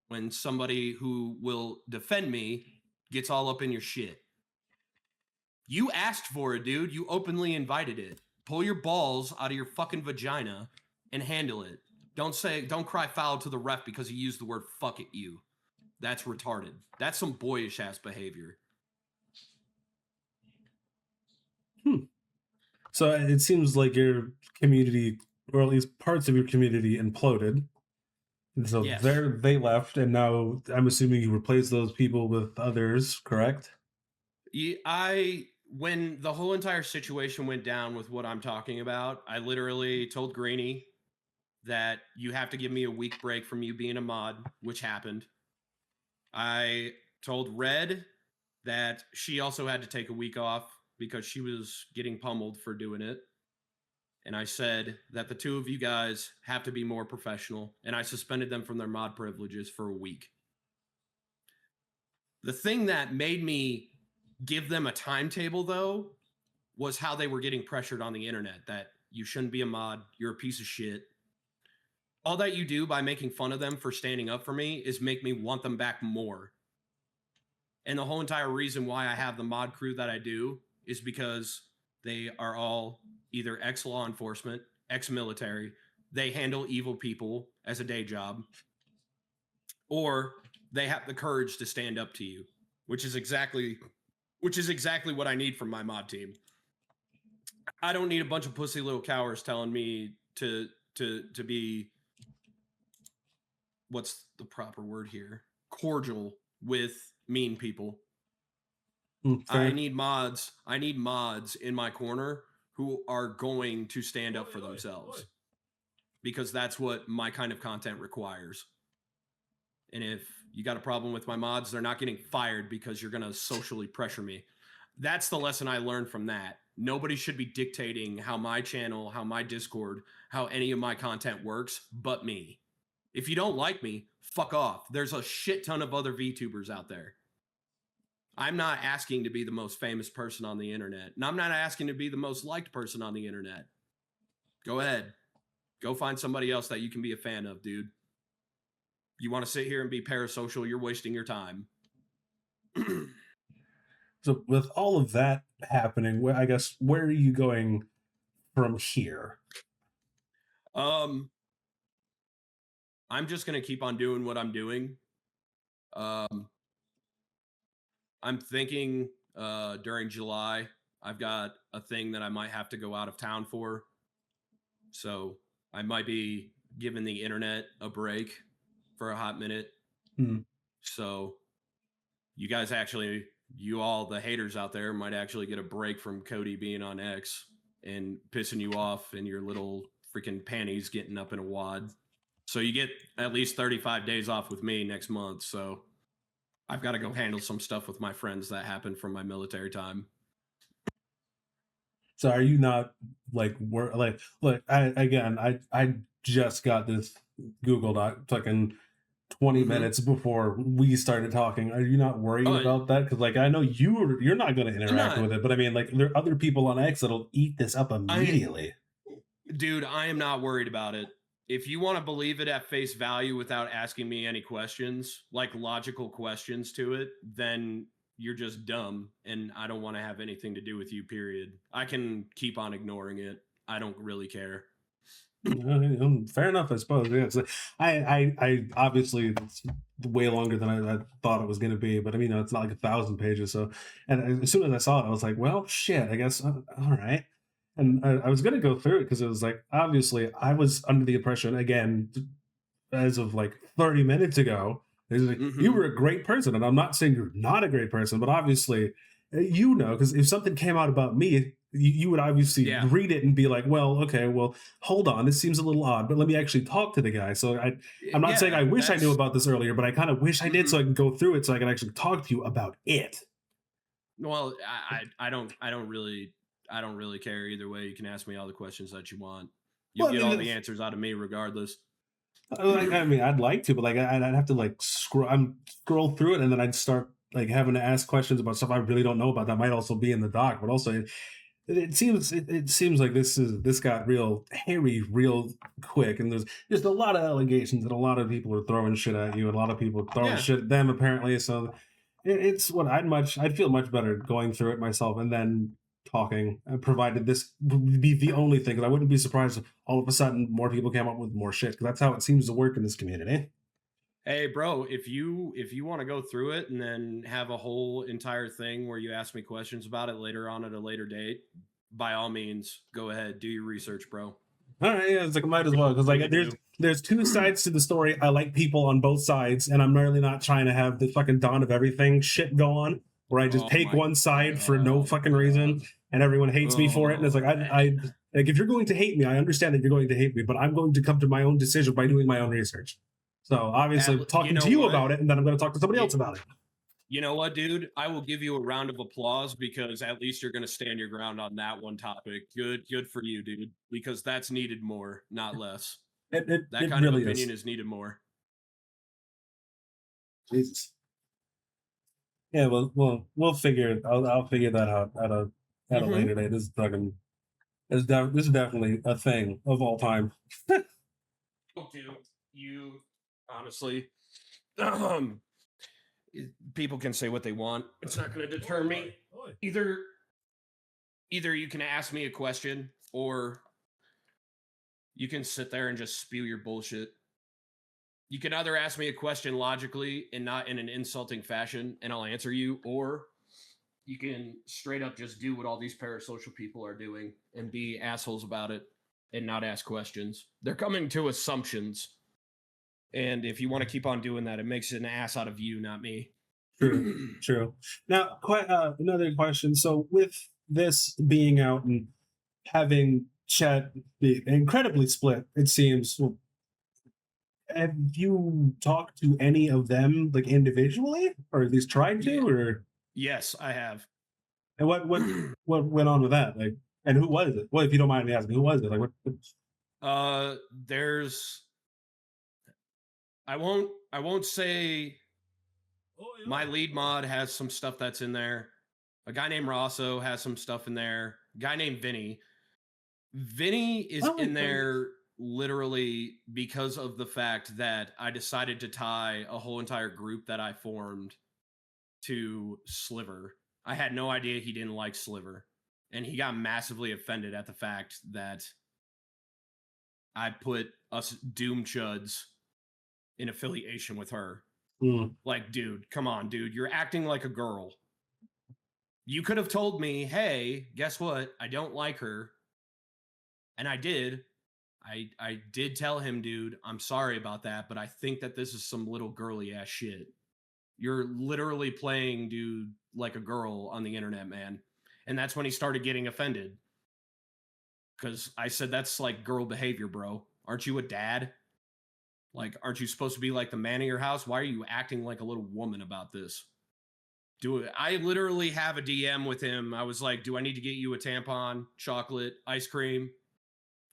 when somebody who will defend me gets all up in your shit. You asked for it, dude. You openly invited it. Pull your balls out of your fucking vagina and handle it. Don't cry foul to the ref because he used the word fuck at you. That's retarded. That's some boyish ass behavior. hmm. So it seems like your community, or at least parts of your community, imploded. And so Yes. they left, and now I'm assuming you replaced those people with others, correct? I when the whole entire situation went down with what I'm talking about, I literally told Greeny that you have to give me a week break from you being a mod, which happened. I told Red that she also had to take a week off because she was getting pummeled for doing it. And I said that the two of you guys have to be more professional, and I suspended them from their mod privileges for a week. The thing that made me give them a timetable, though, was how they were getting pressured on the internet that you shouldn't be a mod, you're a piece of shit. All that you do by making fun of them for standing up for me is make me want them back more. And the whole entire reason why I have the mod crew that I do is because they are all either ex law enforcement, ex military, they handle evil people as a day job, or they have the courage to stand up to you, which is exactly what I need from my mod team. I don't need a bunch of pussy little cowards telling me to be, what's the proper word here? Cordial with mean people. I Fair. need mods. I need mods in my corner who are going to stand up for themselves because that's what my kind of content requires. And if you got a problem with my mods, they're not getting fired because you're going to socially pressure me. That's the lesson I learned from that. Nobody should be dictating how my channel, how my Discord, how any of my content works but me. If you don't like me, fuck off. There's a shit ton of other VTubers out there. I'm not asking to be the most famous person on the internet, and I'm not asking to be the most liked person on the internet. Go ahead. Go find somebody else that you can be a fan of, dude. You want to sit here and be parasocial, you're wasting your time. So with all of that happening, I guess where are you going from here? um I'm just going to keep on doing what I'm doing. um I'm thinking during July I've got a thing that I might have to go out of town for. So I might be giving the internet a break for a hot minute. Hmm. So you guys actually, you all the haters out there might actually get a break from Cody being on X and pissing you off and your little freaking panties getting up in a wad. So you get at least 35 days off with me next month. So I've got to go handle some stuff with my friends that happened from my military time. So are you not like look, I just got this Google Doc fucking 20 Mm-hmm. minutes before we started talking. Are you not worried Oh, about that? Because like I know you're not going to I'm interact not. with it, but I mean like there are other people on X that'll eat this up I immediately. Dude, I am not worried about it. If you want to believe it at face value without asking me any questions, like logical questions to it, then you're just dumb and I don't want to have anything to do with you, period. I can keep on ignoring it. I don't really care. Fair enough, I suppose. Yeah, it's like, I obviously it's way longer than I thought it was going to be, but I mean, it's not like 1,000 pages. So, and as soon as I saw it, I was like, well, shit, I guess, all right. And I was going to go through it because it was like, obviously, I was under the impression, again, as of like 30 minutes ago, is like, you Mm-hmm. were a great person. And I'm not saying you're not a great person, but obviously, you know, because if something came out about me, you would obviously Yeah. read it and be like, well, okay, well, hold on, this seems a little odd, but let me actually talk to the guy. So I'm not saying Yeah. I wish I knew That's. about this earlier, but I kind of wish I did Mm-hmm. so I can go through it so I can actually talk to you about it. Well, I don't really care either way. You can ask me all the questions that you want. You'll Well, I get mean, all the answers out of me regardless. like, I mean, I'd like to, but like, I'd have to like scroll through it, and then I'd start like having to ask questions about stuff I really don't know about. That might also be in the doc, but also it seems like this got real hairy real quick, and there's just a lot of allegations, and a lot of people are throwing shit at you, and a lot of people are throwing Yeah. shit at them apparently. So it's what I'd feel much better going through it myself and then talking, provided this would be the only thing, because I wouldn't be surprised if all of a sudden more people came up with more shit, because that's how it seems to work in this community. Hey, bro, if you want to go through it and then have a whole entire thing where you ask me questions about it later on at a later date, by all means, go ahead, do your research, bro. All right, yeah, it's like I might as well, because like Really do. there's two sides to the story. I like people on both sides, and I'm really not trying to have the fucking dawn of everything shit go on, where I just Oh take my one side for no god, fucking bro. reason, and everyone hates me for it. And it's Oh like I man. like, if you're going to hate me, I understand that you're going to hate me, but I'm going to come to my own decision by doing my own research. So obviously, You talking know to you what? about it, and then I'm going to talk to somebody You, else about it. you know what, dude? I will give you a round of applause because at least you're going to stand your ground on that one topic. Good for you, dude, because that's needed more, not less. That It kind of really opinion is. is needed more. Jesus. Yeah, well, we'll figure it. I'll figure that out at a Mhm. later date. This is definitely a thing of all time. Dude, you honestly um, people can say what they want. It's not going to deter me. Either either you can ask me a question or you can sit there and just spew your bullshit. You can either ask me a question logically and not in an insulting fashion and I'll answer you, or you can straight up just do what all these parasocial people are doing and be assholes about it and not ask questions. They're coming to assumptions. And if you want to keep on doing that, it makes an ass out of you, not me. True, true. Now, quite another question. So, with this being out and having chat be incredibly split, it seems. Well, have you talked to any of them like individually, or at least tried Yeah. to, or Yes, I have. and what went on with that? Like, and who was it? Well, if you don't mind me asking, who was it? Like, There's I won't say my lead mod has some stuff that's in there. A guy named Rosso has some stuff in there. A guy named Vinny. Vinny is oh, in there literally because of the fact that I decided to tie a whole entire group that I formed to Sliver. I had no idea he didn't like Sliver. And he got massively offended at the fact that I put us Doom Chuds in affiliation with her. mm, Like, dude, come on, dude. You're acting like a girl. You could have told me, hey, guess what? I don't like her. And I did. I did tell him, dude, I'm sorry about that, but I think that this is some little girly ass shit. You're literally playing, dude, like a girl on the internet, man. And that's when he started getting offended. Cause I said that's like girl behavior, bro. Aren't you a dad? Like, aren't you supposed to be like the man of your house? Why are you acting like a little woman about this? Do it. I literally have a DM with him. I was like, do I need to get you a tampon, chocolate, ice cream,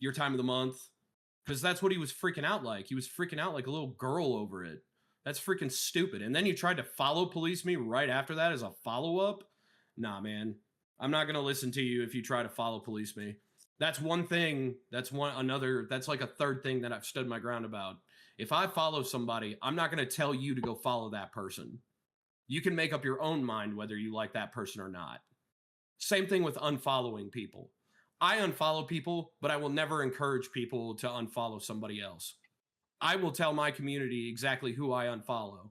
your time of the month? Because that's what he was freaking out like. He was freaking out like a little girl over it. That's freaking stupid. And then you tried to follow police me right after that as a follow up. Nah, man. I'm not gonna listen to you if you try to follow police me. That's one thing. That's one another. That's like a third thing that I've stood my ground about. If I follow somebody, I'm not gonna tell you to go follow that person. You can make up your own mind whether you like that person or not. Same thing with unfollowing people. I unfollow people, but I will never encourage people to unfollow somebody else. I will tell my community exactly who I unfollow.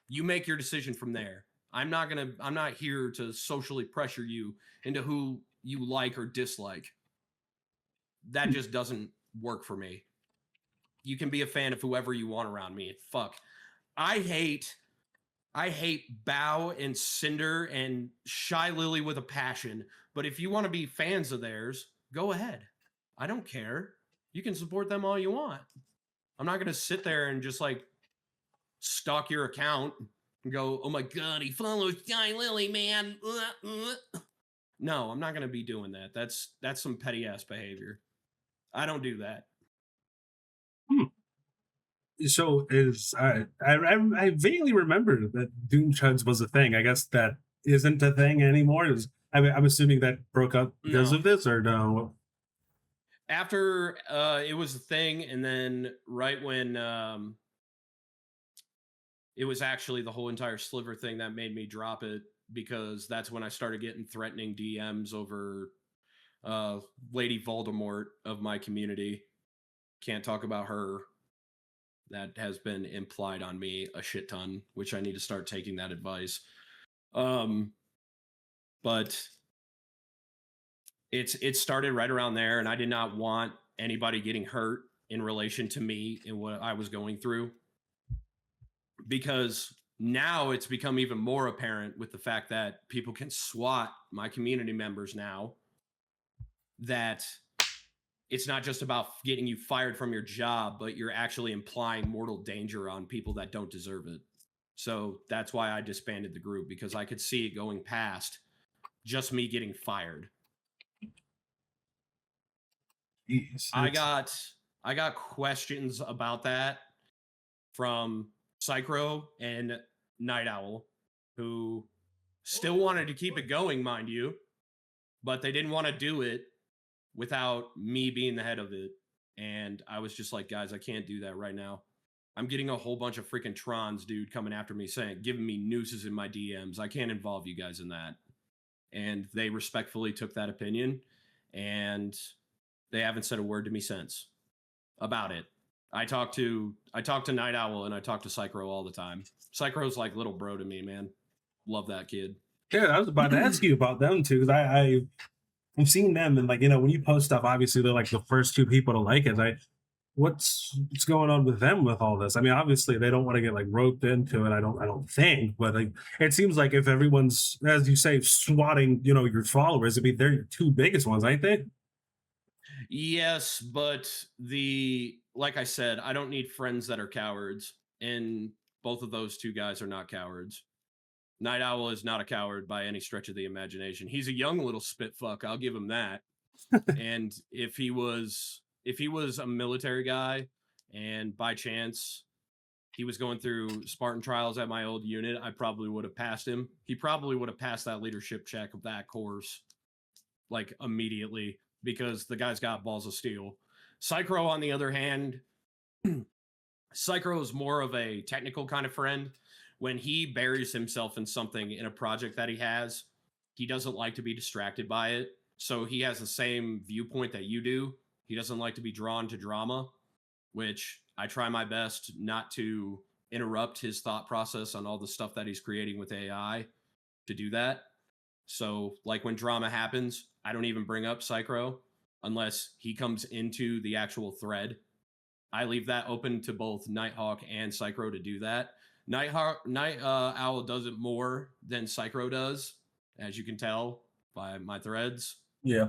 You make your decision from there. I'm not here to socially pressure you into who you like or dislike. That just doesn't work for me. You can be a fan of whoever you want around me. Fuck. I hate I hate Bow and Cinder and Shy Lily with a passion. But if you want to be fans of theirs, go ahead. I don't care. You can support them all you want. I'm not going to sit there and just like stalk your account. and go, "Oh my god, he follows Sky Lily, man." No, I'm not gonna be doing that. That's some petty ass behavior. I don't do that. Hmm. So is I vaguely remember that Doom Chuds was a thing. I guess that isn't a thing anymore. I'm assuming that broke up because No. of this, or no? After it was a thing, and then right when it was actually the whole entire sliver thing that made me drop it, because that's when I started getting threatening DMs over uh Lady Voldemort of my community. Can't talk about her. That has been implied on me a shit ton, which I need to start taking that advice. Um, but it started right around there, and I did not want anybody getting hurt in relation to me and what I was going through, because now it's become even more apparent with the fact that people can swat my community members now, that it's not just about getting you fired from your job, but you're actually implying mortal danger on people that don't deserve it. So that's why I disbanded the group, because I could see it going past just me getting fired. Jeez, I got I got questions about that from Psychro and Night Owl, who still wanted to keep it going, mind you, but they didn't want to do it without me being the head of it. And I was just like, guys, I can't do that right now. I'm getting a whole bunch of freaking trons, dude, coming after me saying, giving me nooses in my DMs. I can't involve you guys in that. And they respectfully took that opinion, and they haven't said a word to me since about it. I talk to Night Owl and I talk to Psychro all the time. Psychro's like little bro to me, man. Love that kid. yeah. I was about to ask you about them too, because I've seen them, and like when you post stuff, obviously they're like the first two people to like it. What's going on with them with all this? I mean, obviously they don't want to get like roped into it. I don't think, but like it seems like if everyone's, as you say, swatting, your followers, I mean they're your two biggest ones, ain't they? Yes, but the like I said, I don't need friends that are cowards, and both of those two guys are not cowards. Night Owl is not a coward by any stretch of the imagination. He's a young little spit fuck, I'll give him that. And if he was a military guy, and by chance he was going through Spartan trials at my old unit, I probably would have passed him. He probably would have passed that leadership check of that course like immediately, because the guy's got balls of steel. Psychro, on the other hand, Psychro is more of a technical kind of friend. When he buries himself in something in a project that he has, he doesn't like to be distracted by it. So he has the same viewpoint that you do. He doesn't like to be drawn to drama, which I try my best not to interrupt his thought process on all the stuff that he's creating with AI to do that. So, like when drama happens, I don't even bring up Psychro unless he comes into the actual thread. I leave that open to both Nighthawk and Psychro to do that. Night Owl does it more than Psychro does, as you can tell by my threads, Yeah,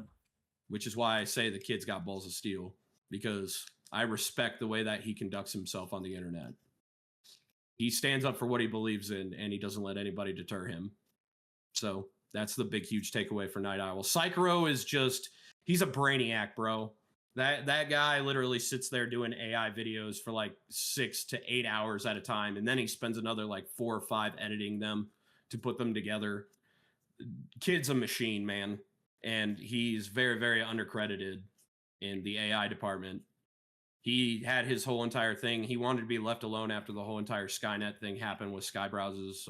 which is why I say the kid's got balls of steel, because I respect the way that he conducts himself on the internet. He stands up for what he believes in, and he doesn't let anybody deter him. So that's the big, huge takeaway for Night Owl. Psychro is he's a brainiac, bro. That guy literally sits there doing AI videos for like 6 to 8 hours at a time, and then he spends another like 4 or 5 editing them to put them together. Kid's a machine, man, and he's very, very undercredited in the AI department. He had his whole entire thing. He wanted to be left alone after the whole entire Skynet thing happened with Skybrow's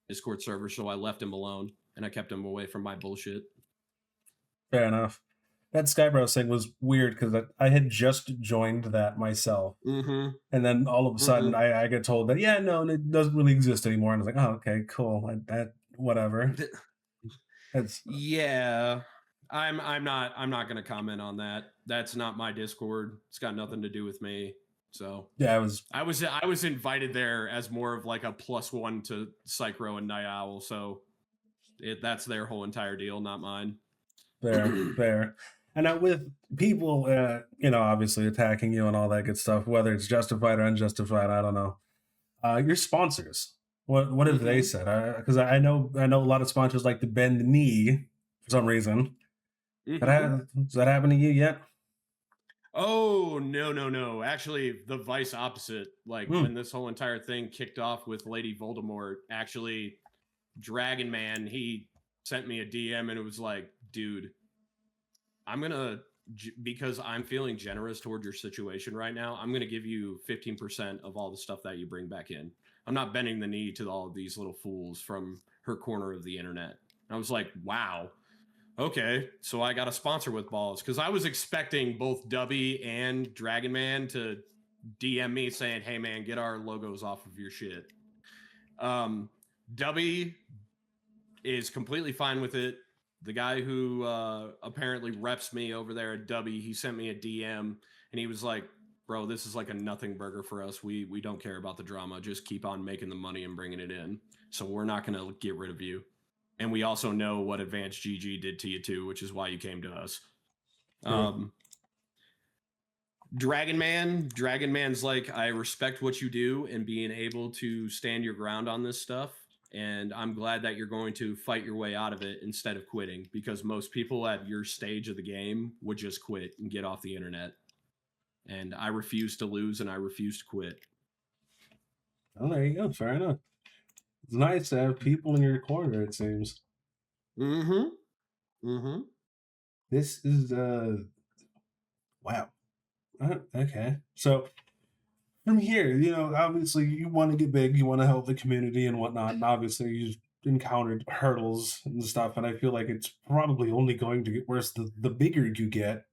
Discord server. So I left him alone and I kept him away from my bullshit. fair enough. That Skybros thing was weird because I had just joined that myself, Mm-hmm. and then all of a sudden I get told that yeah, no, it doesn't really exist anymore, and I was like, oh, okay, cool, that whatever. Mm-hmm. That's Yeah. I'm not gonna comment on that. That's not my Discord. It's got nothing to do with me. So yeah, it was I was invited there as more of like a +1 to Psychro and Night Owl. So that's their whole entire deal, not mine. fair. And now with people, obviously attacking you and all that good stuff, whether it's justified or unjustified, I don't know. Your sponsors. What have they Mm-hmm. said? Because I know a lot of sponsors like to bend the knee for some reason. Mm-hmm. Does that happen to you yet? Oh, no, no, no. Actually, the vice opposite. Like Mm, when this whole entire thing kicked off with Lady Voldemort, actually, Dragon Man, he sent me a DM and it was like, dude, I'm going to, because I'm feeling generous toward your situation right now, I'm going to give you 15% of all the stuff that you bring back in. I'm not bending the knee to all of these little fools from her corner of the internet. I was like, wow. Okay, so I got a sponsor with balls because I was expecting both Dubby and Dragon Man to DM me saying, "Hey man, get our logos off of your shit." Um, Dubby is completely fine with it. The guy who apparently reps me over there at Dubby, he sent me a DM and he was like, "Bro, this is like a nothing burger for us. We don't care about the drama. Just keep on making the money and bringing it in. So we're not gonna get rid of you." And we also know what Advanced GG did to you too, which is why you came to us. true. Um, Dragon Man's like, I respect what you do and being able to stand your ground on this stuff. And I'm glad that you're going to fight your way out of it instead of quitting because most people at your stage of the game would just quit and get off the internet. And I refuse to lose and I refuse to quit. Oh, there you go. Fair enough. It's nice to have people in your corner. It seems. Mm hmm. Mm hmm. This is wow. Okay. So from here, obviously you want to get big, you want to help the community and whatnot, and obviously you've encountered hurdles and stuff, and I feel like it's probably only going to get worse the bigger you get.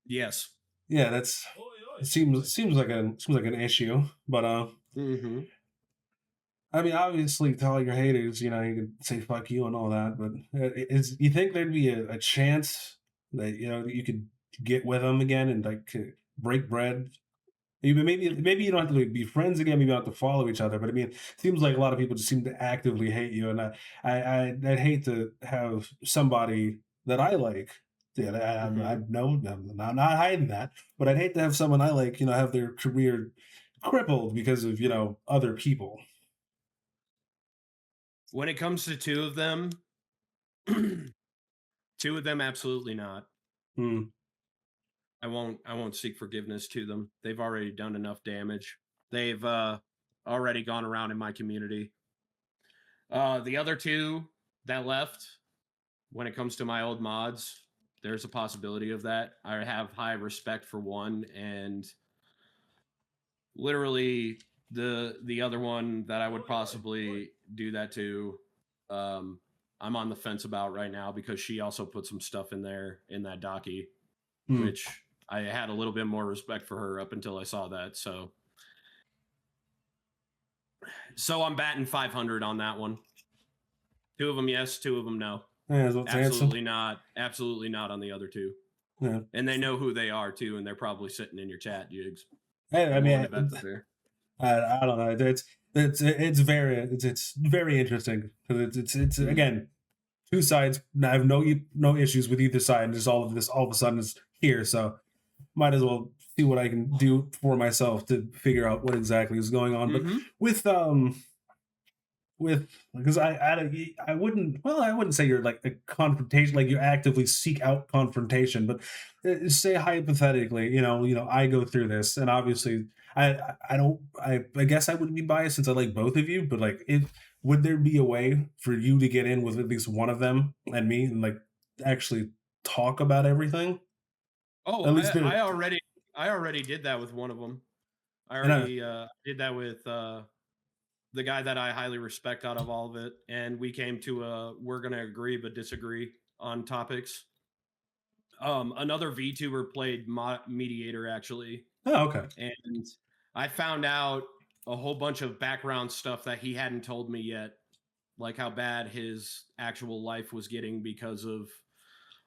Yes. Yeah, that's seems like an issue, but Mm hmm. I mean, obviously, to all your haters, you can say fuck you and all that, but you think there'd be a chance that that you could get with them again and like break bread? Even maybe you don't have to like, be friends again. Maybe you don't have to follow each other. But I mean, it seems like a lot of people just seem to actively hate you, and I'd hate to have somebody that I like. Yeah, Mm I hmm. know I'm not hiding that, but I'd hate to have someone I like, have their career crippled because of other people. When it comes to two of them, two of them, absolutely not. Hmm. I won't seek forgiveness to them. They've already done enough damage. They've already gone around in my community. The other two that left, when it comes to my old mods, there's a possibility of that. I have high respect for one, and literally the other one that I would possibly do that to. Um, I'm on the fence about right now because she also put some stuff in there in that docky, Hmm. which I had a little bit more respect for her up until I saw that. So I'm batting 500 on that one. Two of them, yes. Two of them, no. Yeah, that's answer. Absolutely not. Absolutely not on the other two. Yeah. And they know who they are too, and they're probably sitting in your chat, Jigs. Hey, I I'm willing mean, to bet that they're. I don't know. It's very interesting because it's Mhm. again two sides. I have no issues with either side, and just all of this all of a sudden is here. So might as well see what I can do for myself to figure out what exactly is going on. But Mhm. with with because I wouldn't I wouldn't say you're like a confrontation like you actively seek out confrontation, but say hypothetically I go through this and obviously I don't I guess I wouldn't be biased since I like both of you, but like it would there be a way for you to get in with at least one of them and me and like actually talk about everything, Oh, at least there. I already did that with one of them. I And already did that with the guy that I highly respect out of all of it, and we came to a we're gonna agree but disagree on topics. Another VTuber played mediator actually, oh, okay. and I found out a whole bunch of background stuff that he hadn't told me yet, like how bad his actual life was getting because of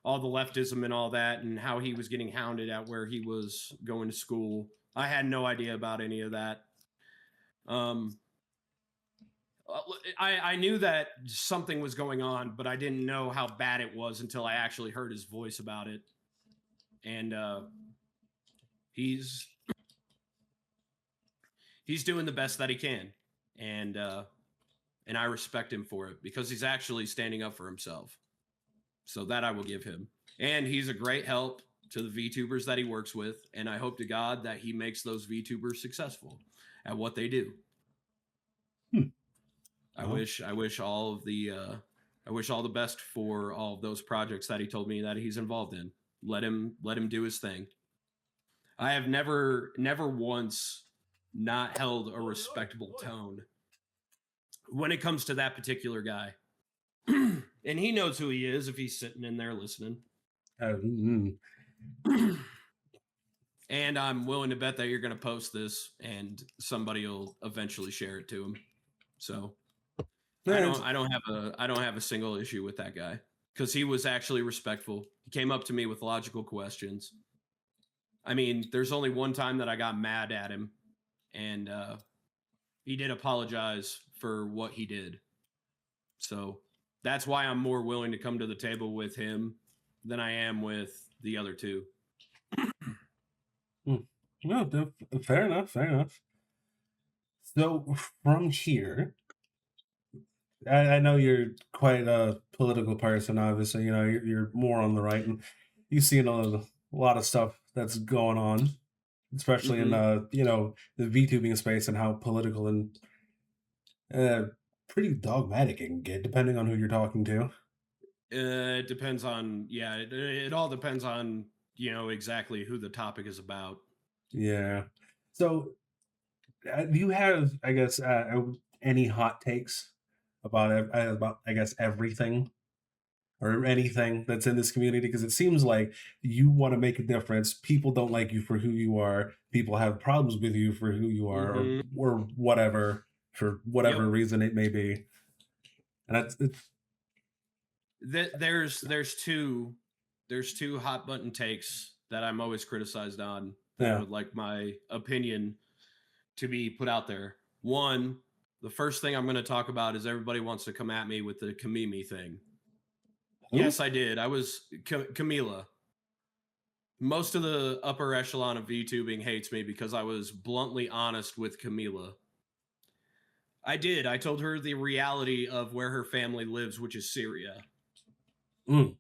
all the leftism and all that, and how he was getting hounded at where he was going to school. I had no idea about any of that. Um, I knew that something was going on, but I didn't know how bad it was until I actually heard his voice about it. And he's he's doing the best that he can. and I respect him for it because he's actually standing up for himself. So that I will give him. And he's a great help to the VTubers that he works with, and I hope to God that he makes those VTubers successful at what they do. Hmm. I wish all of the I wish all the best for all of those projects that he told me that he's involved in. Let him do his thing. I have never once not held a respectable tone when it comes to that particular guy. And he knows who he is if he's sitting in there listening. Mm. And I'm willing to bet that you're going to post this and somebody will eventually share it to him. So I don't have a single issue with that guy because he was actually respectful. He came up to me with logical questions. I mean, there's only one time that I got mad at him, and he did apologize for what he did. So that's why I'm more willing to come to the table with him than I am with the other two. No, fair enough. Fair enough. So from here, I know you're quite a political person. Obviously, you know you're more on the right, and you've seen a lot of stuff that's going on, especially in Mm-hmm. the VTubing space and how political and uh, pretty dogmatic it can get, depending on who you're talking to. It depends on, yeah, it all depends on, exactly who the topic is about. Yeah. So, do you have, I guess, any hot takes about I guess everything or anything that's in this community? Because it seems like you want to make a difference. People don't like you for who you are. People have problems with you for who you are, Mm-hmm. or whatever for Yep. whatever reason it may be. And it's There's two hot button takes that I'm always criticized on that I yeah. would like my opinion to be put out there. One, the first thing I'm going to talk about is everybody wants to come at me with the Kamimi thing. Who? Yes, I did. I was Camila. Most of the upper echelon of VTubing hates me because I was bluntly honest with Camila. I did. I told her the reality of where her family lives, which is Syria. Mm.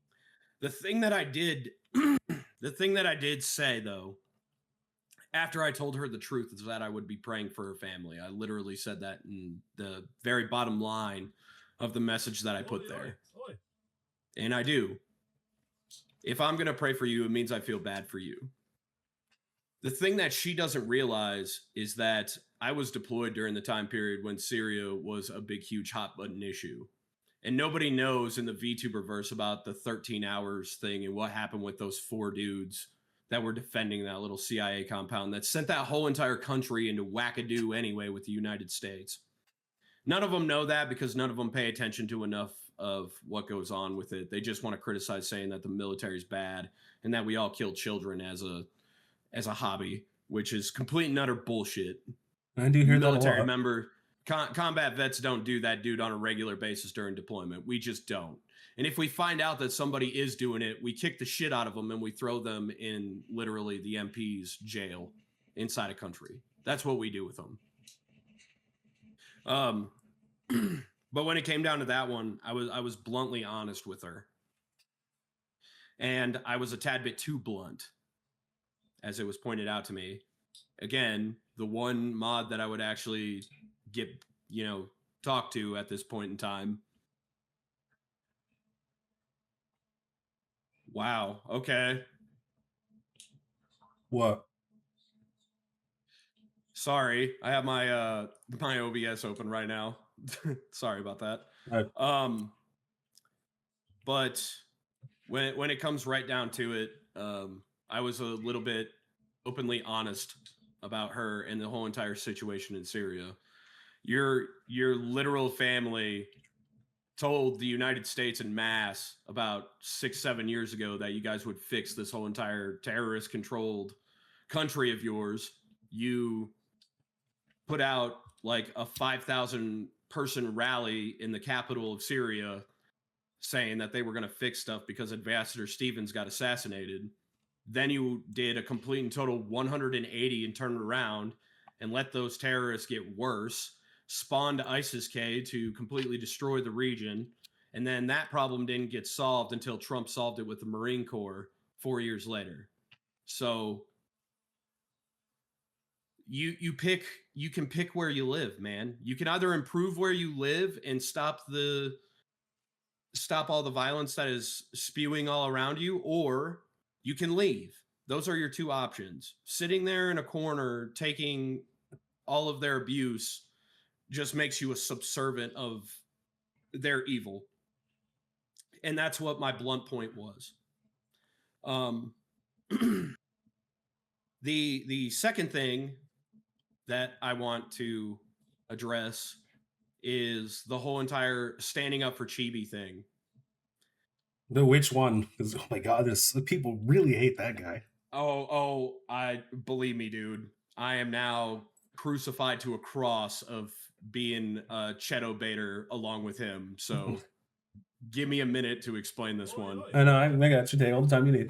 The thing that I did, the thing that I did say though, after I told her the truth, is that I would be praying for her family. I literally said that in the very bottom line of the message that I put there. And I do. If I'm going to pray for you, it means I feel bad for you. The thing that she doesn't realize is that I was deployed during the time period when Syria was a big, huge hot button issue. And nobody knows in the VTuber verse about the 13 hours thing and what happened with those 4 dudes that were defending that little CIA compound that sent that whole entire country into wackadoo anyway with the United States. None of them know that because none of them pay attention to enough of what goes on with it. They just want to criticize saying that the military is bad and that we all kill children as a hobby, which is complete and utter bullshit. I do hear that a Military lot. member, combat vets don't do that, dude, on a regular basis during deployment. We just don't. And if we find out that somebody is doing it, we kick the shit out of them and we throw them in literally the MP's jail inside a country. That's what we do with them. But when it came down to that one, I was bluntly honest with her. And I was a tad bit too blunt, as it was pointed out to me. Again, the one mod that I would actually get, talk to at this point in time. Wow. Okay. What? Sorry. I have my OBS open right now. Sorry about that. I, But when it comes right down to it, I was a little bit openly honest about her and the whole entire situation in Syria. Your literal family told the United States en masse about 6-7 years ago that you guys would fix this whole entire terrorist controlled country of yours. You put out like a 5,000 person rally in the capital of Syria saying that they were going to fix stuff because Ambassador Stevens got assassinated. Then you did a complete and total 180 and turned around and let those terrorists get worse spawned ISIS-K to completely destroy the region. And then that problem didn't get solved until Trump solved it with the Marine Corps 4 years later. So you can pick where you live, man. You can either improve where you live and stop all the violence that is spewing all around you, or you can leave. Those are your two options. Sitting there in a corner taking all of their abuse just makes you a subservient of their evil. And that's what my blunt point was. The second thing that I want to address is the whole entire standing up for Chibi thing. The which one? Because oh my god, this people really hate that guy. I believe me, dude. I am now crucified to a cross of being a Cheto baiter along with him. So give me a minute to explain this one. I know, I got you. Take all the time you need.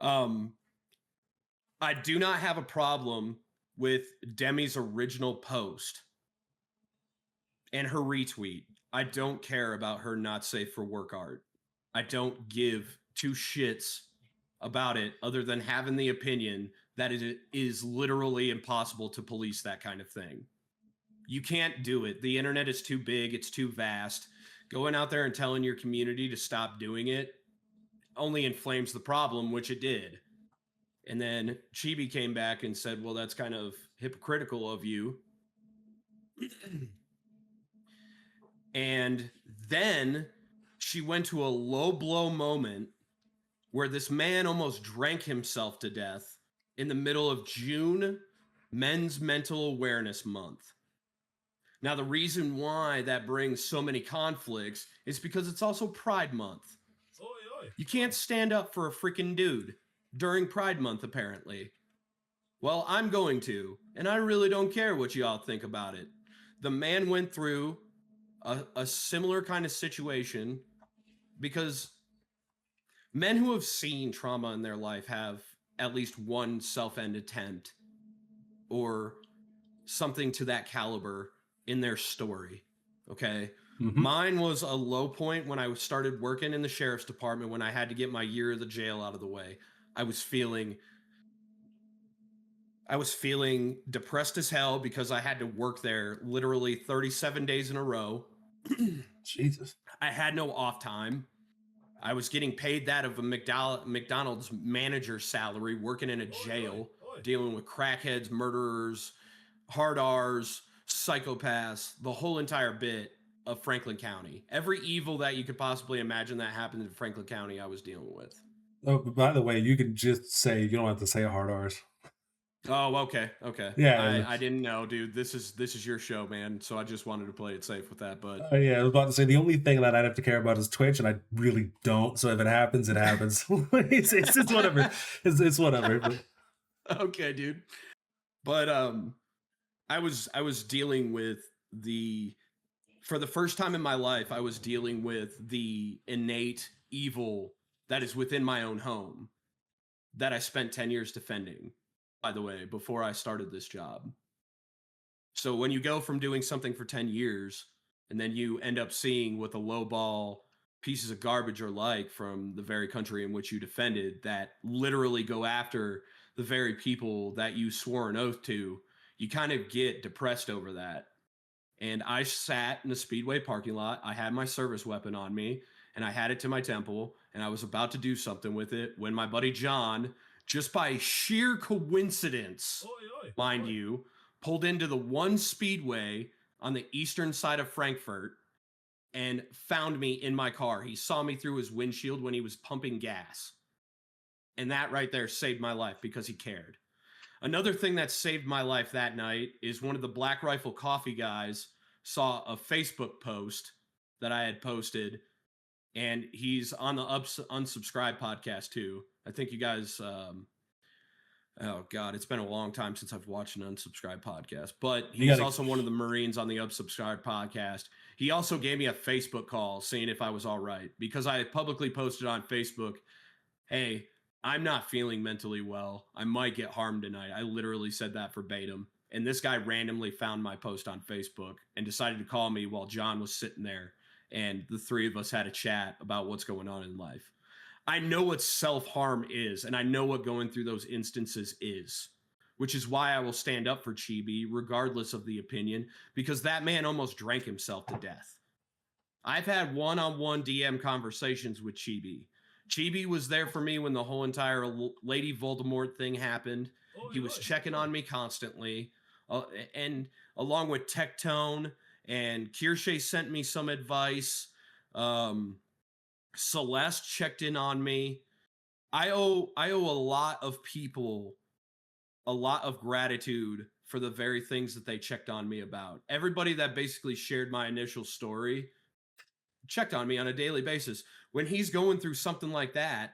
I do not have a problem with Demi's original post and her retweet. I don't care about her not safe for work art. I don't give two shits about it other than having the opinion that it is literally impossible to police that kind of thing. You can't do it. The internet is too big. It's too vast. Going out there and telling your community to stop doing it only inflames the problem, which it did. And then Chibi came back and said, well, that's kind of hypocritical of you. And then she went to a low blow moment where this man almost drank himself to death in the middle of June, Men's Mental Awareness Month. Now, the reason why that brings so many conflicts is because it's also Pride Month. You can't stand up for a freaking dude during Pride Month, apparently. Well, I'm going to, and I really don't care what y'all think about it. The man went through a similar kind of situation because men who have seen trauma in their life have at least one self-end attempt or something to that caliber in their story. Okay. Mm-hmm. Mine was a low point when I started working in the sheriff's department when I had to get my year of the jail out of the way. I was feeling depressed as hell because I had to work there literally 37 days in a row. Jesus. I had no off time. I was getting paid that of a McDonald's manager salary, working in a jail, dealing with crackheads, murderers, hard R's, psychopaths, the whole entire bit of Franklin County. Every evil that you could possibly imagine that happened in Franklin County, I was dealing with. Oh, by the way, you could just say, you don't have to say hard R's. Oh, okay. Yeah, I didn't know, dude. This is your show, man. So I just wanted to play it safe with that. But yeah, I was about to say the only thing that I'd have to care about is Twitch, and I really don't. So if it happens, it happens. it's whatever. It's whatever. But. Okay, dude. But I was dealing with for the first time in my life, I was dealing with the innate evil that is within my own home that I spent 10 years defending, by the way, before I started this job. So when you go from doing something for 10 years and then you end up seeing what the lowball pieces of garbage are like from the very country in which you defended that literally go after the very people that you swore an oath to, you kind of get depressed over that. And I sat in the Speedway parking lot. I had my service weapon on me and I had it to my temple and I was about to do something with it when my buddy John, just by sheer coincidence, mind you, pulled into the one Speedway on the eastern side of Frankfurt and found me in my car. He saw me through his windshield when he was pumping gas. And that right there saved my life because he cared. Another thing that saved my life that night is one of the Black Rifle Coffee guys saw a Facebook post that I had posted, and he's on the Unsubscribe podcast too. I think you guys, oh God, it's been a long time since I've watched an Unsubscribe podcast, but he's also one of the Marines on the Unsubscribe podcast. He also gave me a Facebook call seeing if I was all right because I publicly posted on Facebook, hey, I'm not feeling mentally well. I might get harmed tonight. I literally said that verbatim. And this guy randomly found my post on Facebook and decided to call me while John was sitting there. And the three of us had a chat about what's going on in life. I know what self harm is, and I know what going through those instances is, which is why I will stand up for Chibi, regardless of the opinion, because that man almost drank himself to death. I've had one on one DM conversations with Chibi. Chibi was there for me when the whole entire Lady Voldemort thing happened. He was checking on me constantly. And along with Tectone and Kirsche sent me some advice. Celeste checked in on me. I owe a lot of people a lot of gratitude for the very things that they checked on me about. Everybody that basically shared my initial story checked on me on a daily basis. When he's going through something like that,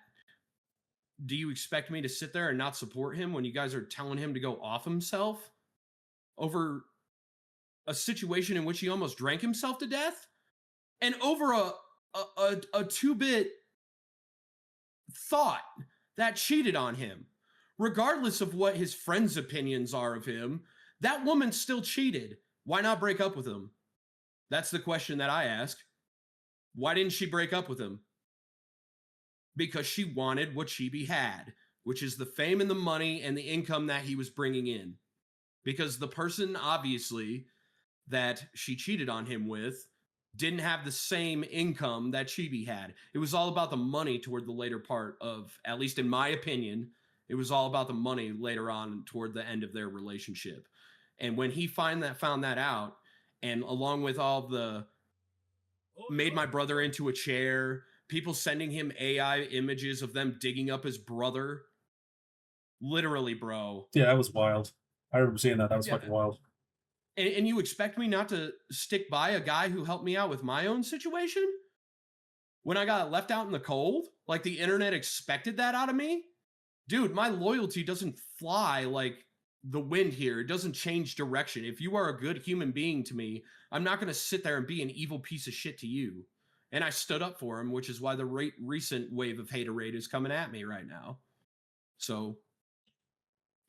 do you expect me to sit there and not support him when you guys are telling him to go off himself over a situation in which he almost drank himself to death? And over a two-bit thought that cheated on him. Regardless of what his friends' opinions are of him, that woman still cheated. Why not break up with him? That's the question that I ask. Why didn't she break up with him? Because she wanted what Chibi had, which is the fame and the money and the income that he was bringing in. Because the person, obviously, that she cheated on him with didn't have the same income that Chibi had. It was all about the money toward the later part of, at least in my opinion, it was all about the money later on toward the end of their relationship. And when he found that out, and along with all the made my brother into a chair, people sending him AI images of them digging up his brother, literally, bro. Yeah, that was wild. I remember seeing that. That was fucking wild. And you expect me not to stick by a guy who helped me out with my own situation when I got left out in the cold? Like the internet expected that out of me? Dude, my loyalty doesn't fly like the wind here. It doesn't change direction. If you are a good human being to me, I'm not going to sit there and be an evil piece of shit to you. And I stood up for him, which is why the recent wave of haterade is coming at me right now. So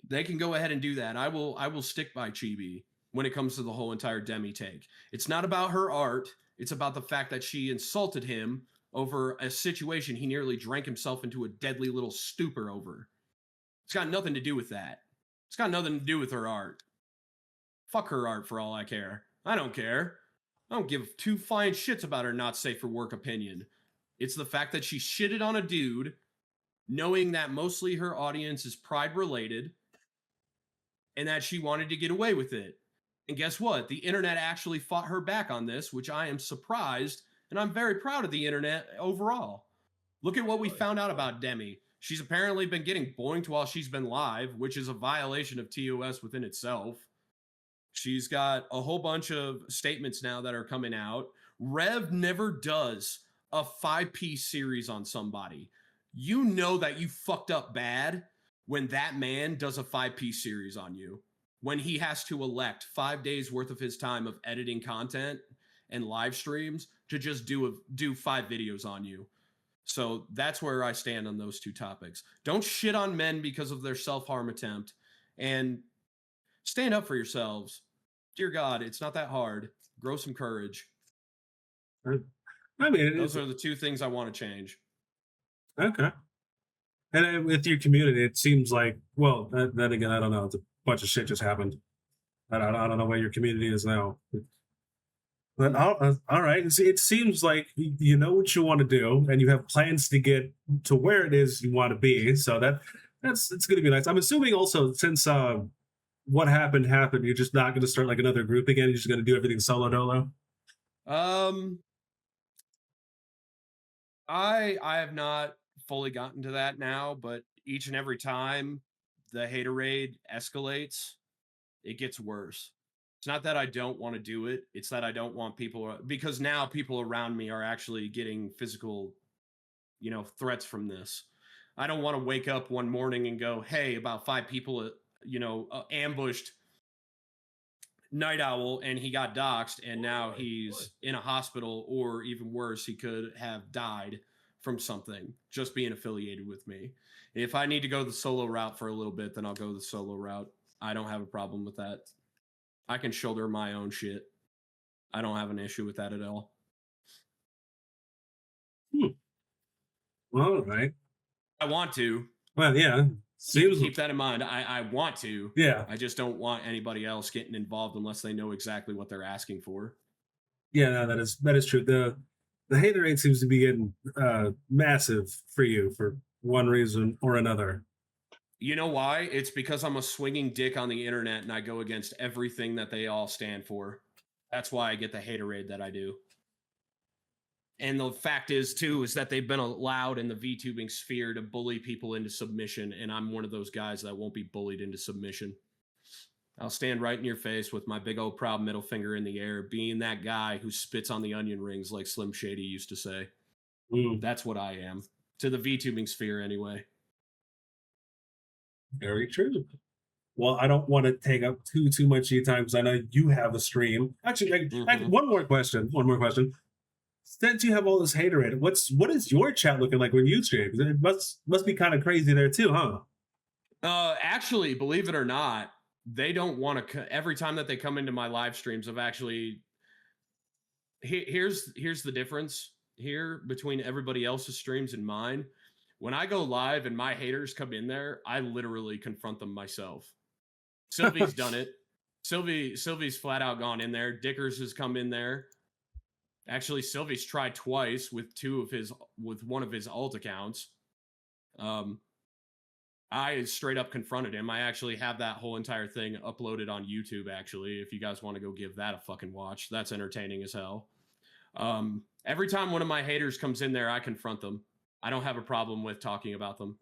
they can go ahead and do that. I will stick by Chibi when it comes to the whole entire Demi take. It's not about her art. It's about the fact that she insulted him over a situation he nearly drank himself into a deadly little stupor over. It's got nothing to do with that. It's got nothing to do with her art. Fuck her art for all I care. I don't care. I don't give two flying shits about her not safe for work opinion. It's the fact that she shitted on a dude, knowing that mostly her audience is pride related, and that she wanted to get away with it. And guess what? The internet actually fought her back on this, which I am surprised, and I'm very proud of the internet overall. Look at what we found out about Demi. She's apparently been getting boinked while she's been live, which is a violation of TOS within itself. She's got a whole bunch of statements now that are coming out. Rev never does a 5-piece series on somebody. You know that you fucked up bad when that man does a 5-piece series on you. When he has to elect 5 days worth of his time of editing content and live streams to just do 5 videos on you. So that's where I stand on those two topics. Don't shit on men because of their self-harm attempt, and stand up for yourselves. Dear God, it's not that hard. Grow some courage. I mean, those are the two things I want to change. Okay. And with your community, it seems like, well, then again, I don't know. It's a bunch of shit just happened. I don't know where your community is now. But all right. It seems like you know what you want to do, and you have plans to get to where it is you want to be. So it's going to be nice. I'm assuming also, since what happened, you're just not going to start like another group again. You're just going to do everything solo dolo. I have not fully gotten to that now, but each and every time the haterade escalates, it gets worse. It's not that I don't want to do it. It's that I don't want people, because now people around me are actually getting physical, threats from this. I don't want to wake up one morning and go, hey, about 5 people, ambushed Night Owl and he got doxxed and now he's in a hospital, or even worse, he could have died from something just being affiliated with me. If I need to go the solo route for a little bit, then I'll go the solo route. I don't have a problem with that. I can shoulder my own shit. I don't have an issue with that at all. Hmm. Well, all right. I want to. Well, yeah. Seems. Keep that in mind. I want to. Yeah. I just don't want anybody else getting involved unless they know exactly what they're asking for. Yeah. No, that is true. The hater rate seems to be getting massive for you for one reason or another. You know why? It's because I'm a swinging dick on the internet and I go against everything that they all stand for. That's why I get the haterade that I do. And the fact is, too, is that they've been allowed in the VTubing sphere to bully people into submission, and I'm one of those guys that won't be bullied into submission. I'll stand right in your face with my big old proud middle finger in the air, being that guy who spits on the onion rings like Slim Shady used to say. That's what I am. To the VTubing sphere, anyway. Very true. Well, I don't want to take up too much of your time because I know you have a stream. Actually, one more question. One more question. Since you have all this haterade, what is your chat looking like when you stream? 'Cause it must be kind of crazy there too, huh? Actually, believe it or not, they don't want to. Every time that they come into my live streams, I've actually. Here's the difference here between everybody else's streams and mine. When I go live and my haters come in there, I literally confront them myself. Sylvie's done it. Sylvie's flat out gone in there. Dickers has come in there. Actually, Sylvie's tried twice with one of his alt accounts. I straight up confronted him. I actually have that whole entire thing uploaded on YouTube, actually, if you guys want to go give that a fucking watch. That's entertaining as hell. Every time one of my haters comes in there, I confront them. I don't have a problem with talking about them.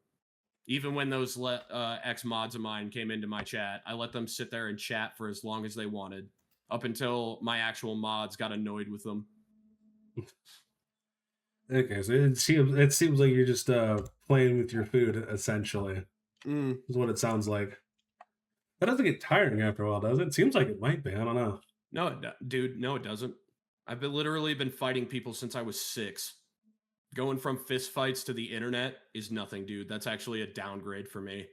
Even when those ex-mods of mine came into my chat, I let them sit there and chat for as long as they wanted, up until my actual mods got annoyed with them. Okay, so it seems like you're just playing with your food, essentially. Is what it sounds like. That doesn't get tiring after a while, does it? It seems like it might be. I don't know. No, dude, no, it doesn't. I've literally been fighting people since I was 6. Going from fist fights to the internet is nothing, dude. That's actually a downgrade for me.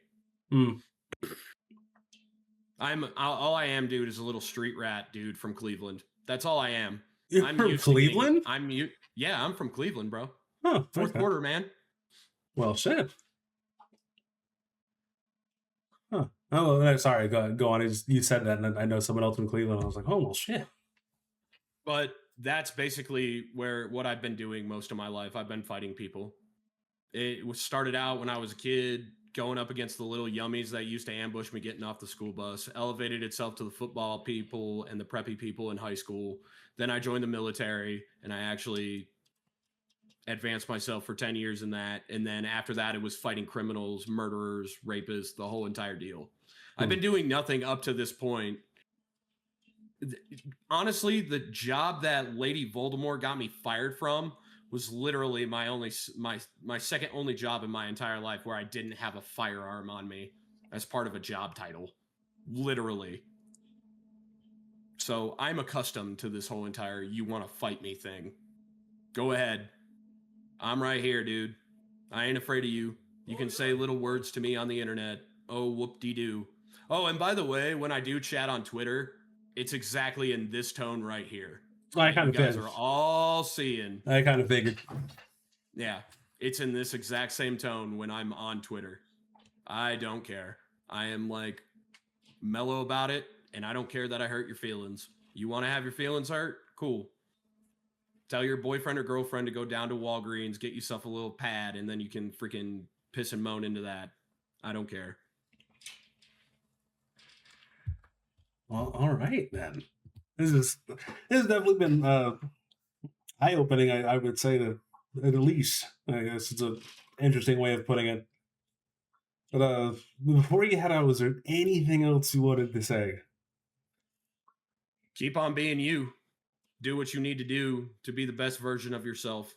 All I am, dude, is a little street rat dude from Cleveland. That's all I am. You're from Cleveland? Yeah, I'm from Cleveland, bro. Huh, Fourth okay. quarter, man. Well, shit. Huh. Oh, sorry. Go on. You said that, and I know someone else from Cleveland. I was like, oh, well, shit. But that's basically what I've been doing most of my life. I've been fighting people. It started out when I was a kid, going up against the little yummies that used to ambush me getting off the school bus, elevated itself to the football people and the preppy people in high school. Then I joined the military, and I actually advanced myself for 10 years in that. And then after that, it was fighting criminals, murderers, rapists, the whole entire deal. I've been doing nothing up to this point. Honestly, the job that Lady Voldemort got me fired from was literally my second only job in my entire life where I didn't have a firearm on me as part of a job title. Literally. So I'm accustomed to this whole entire you want to fight me thing. Go ahead. I'm right here, dude. I ain't afraid of you. You can say little words to me on the internet. Oh, whoop-de-doo. Oh, and by the way, when I do chat on Twitter, it's exactly in this tone right here. I kind you of guys figured. are all seeing. I kind of figured. Yeah, it's in this exact same tone when I'm on Twitter. I don't care. I am like mellow about it, and I don't care that I hurt your feelings. You want to have your feelings hurt? Cool. Tell your boyfriend or girlfriend to go down to Walgreens, get yourself a little pad, and then you can freaking piss and moan into that. I don't care. Well, all right then. This has definitely been eye-opening. I would say at least. I guess it's an interesting way of putting it. But before you head out, was there anything else you wanted to say? Keep on being you. Do what you need to do to be the best version of yourself.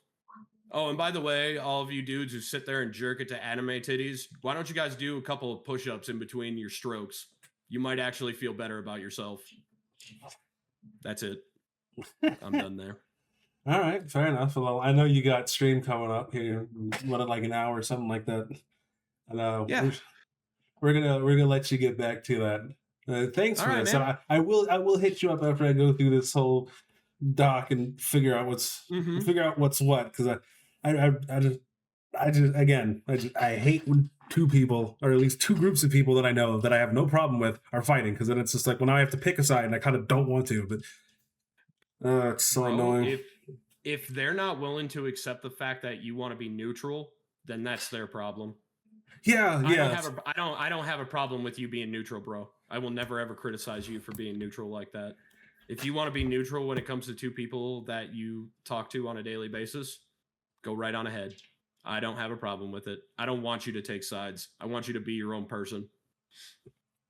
Oh, and by the way, all of you dudes who sit there and jerk it to anime titties, why don't you guys do a couple of push-ups in between your strokes? You might actually feel better about yourself. That's it. I'm done there. All right, fair enough. Well, I know you got stream coming up here, what, like an hour or something like that. And yeah, we're gonna let you get back to that. Thanks All for right, this. man. I will hit you up after I go through this whole doc and Hmm. figure out what's what, because I just again I hate when two people, or at least two groups of people that I know that I have no problem with, are fighting, because then it's just like, well, now I have to pick a side and I kind of don't want to, but it's so Bro, annoying. if they're not willing to accept the fact that you want to be neutral, then that's their problem. Yeah, yeah. I don't have a problem with you being neutral, bro. I will never ever criticize you for being neutral like that. If you want to be neutral when it comes to two people that you talk to on a daily basis, go right on ahead. I don't have a problem with it. I don't want you to take sides. I want you to be your own person.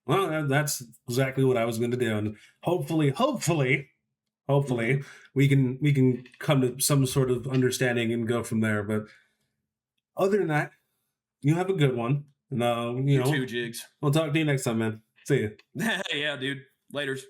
Well, that's exactly what I was going to do, and hopefully Hmm. we can come to some sort of understanding and go from there. But other than that, you have a good one, and You too, Jigs. we'll talk to you next time, man. See you. Yeah, dude. Laters.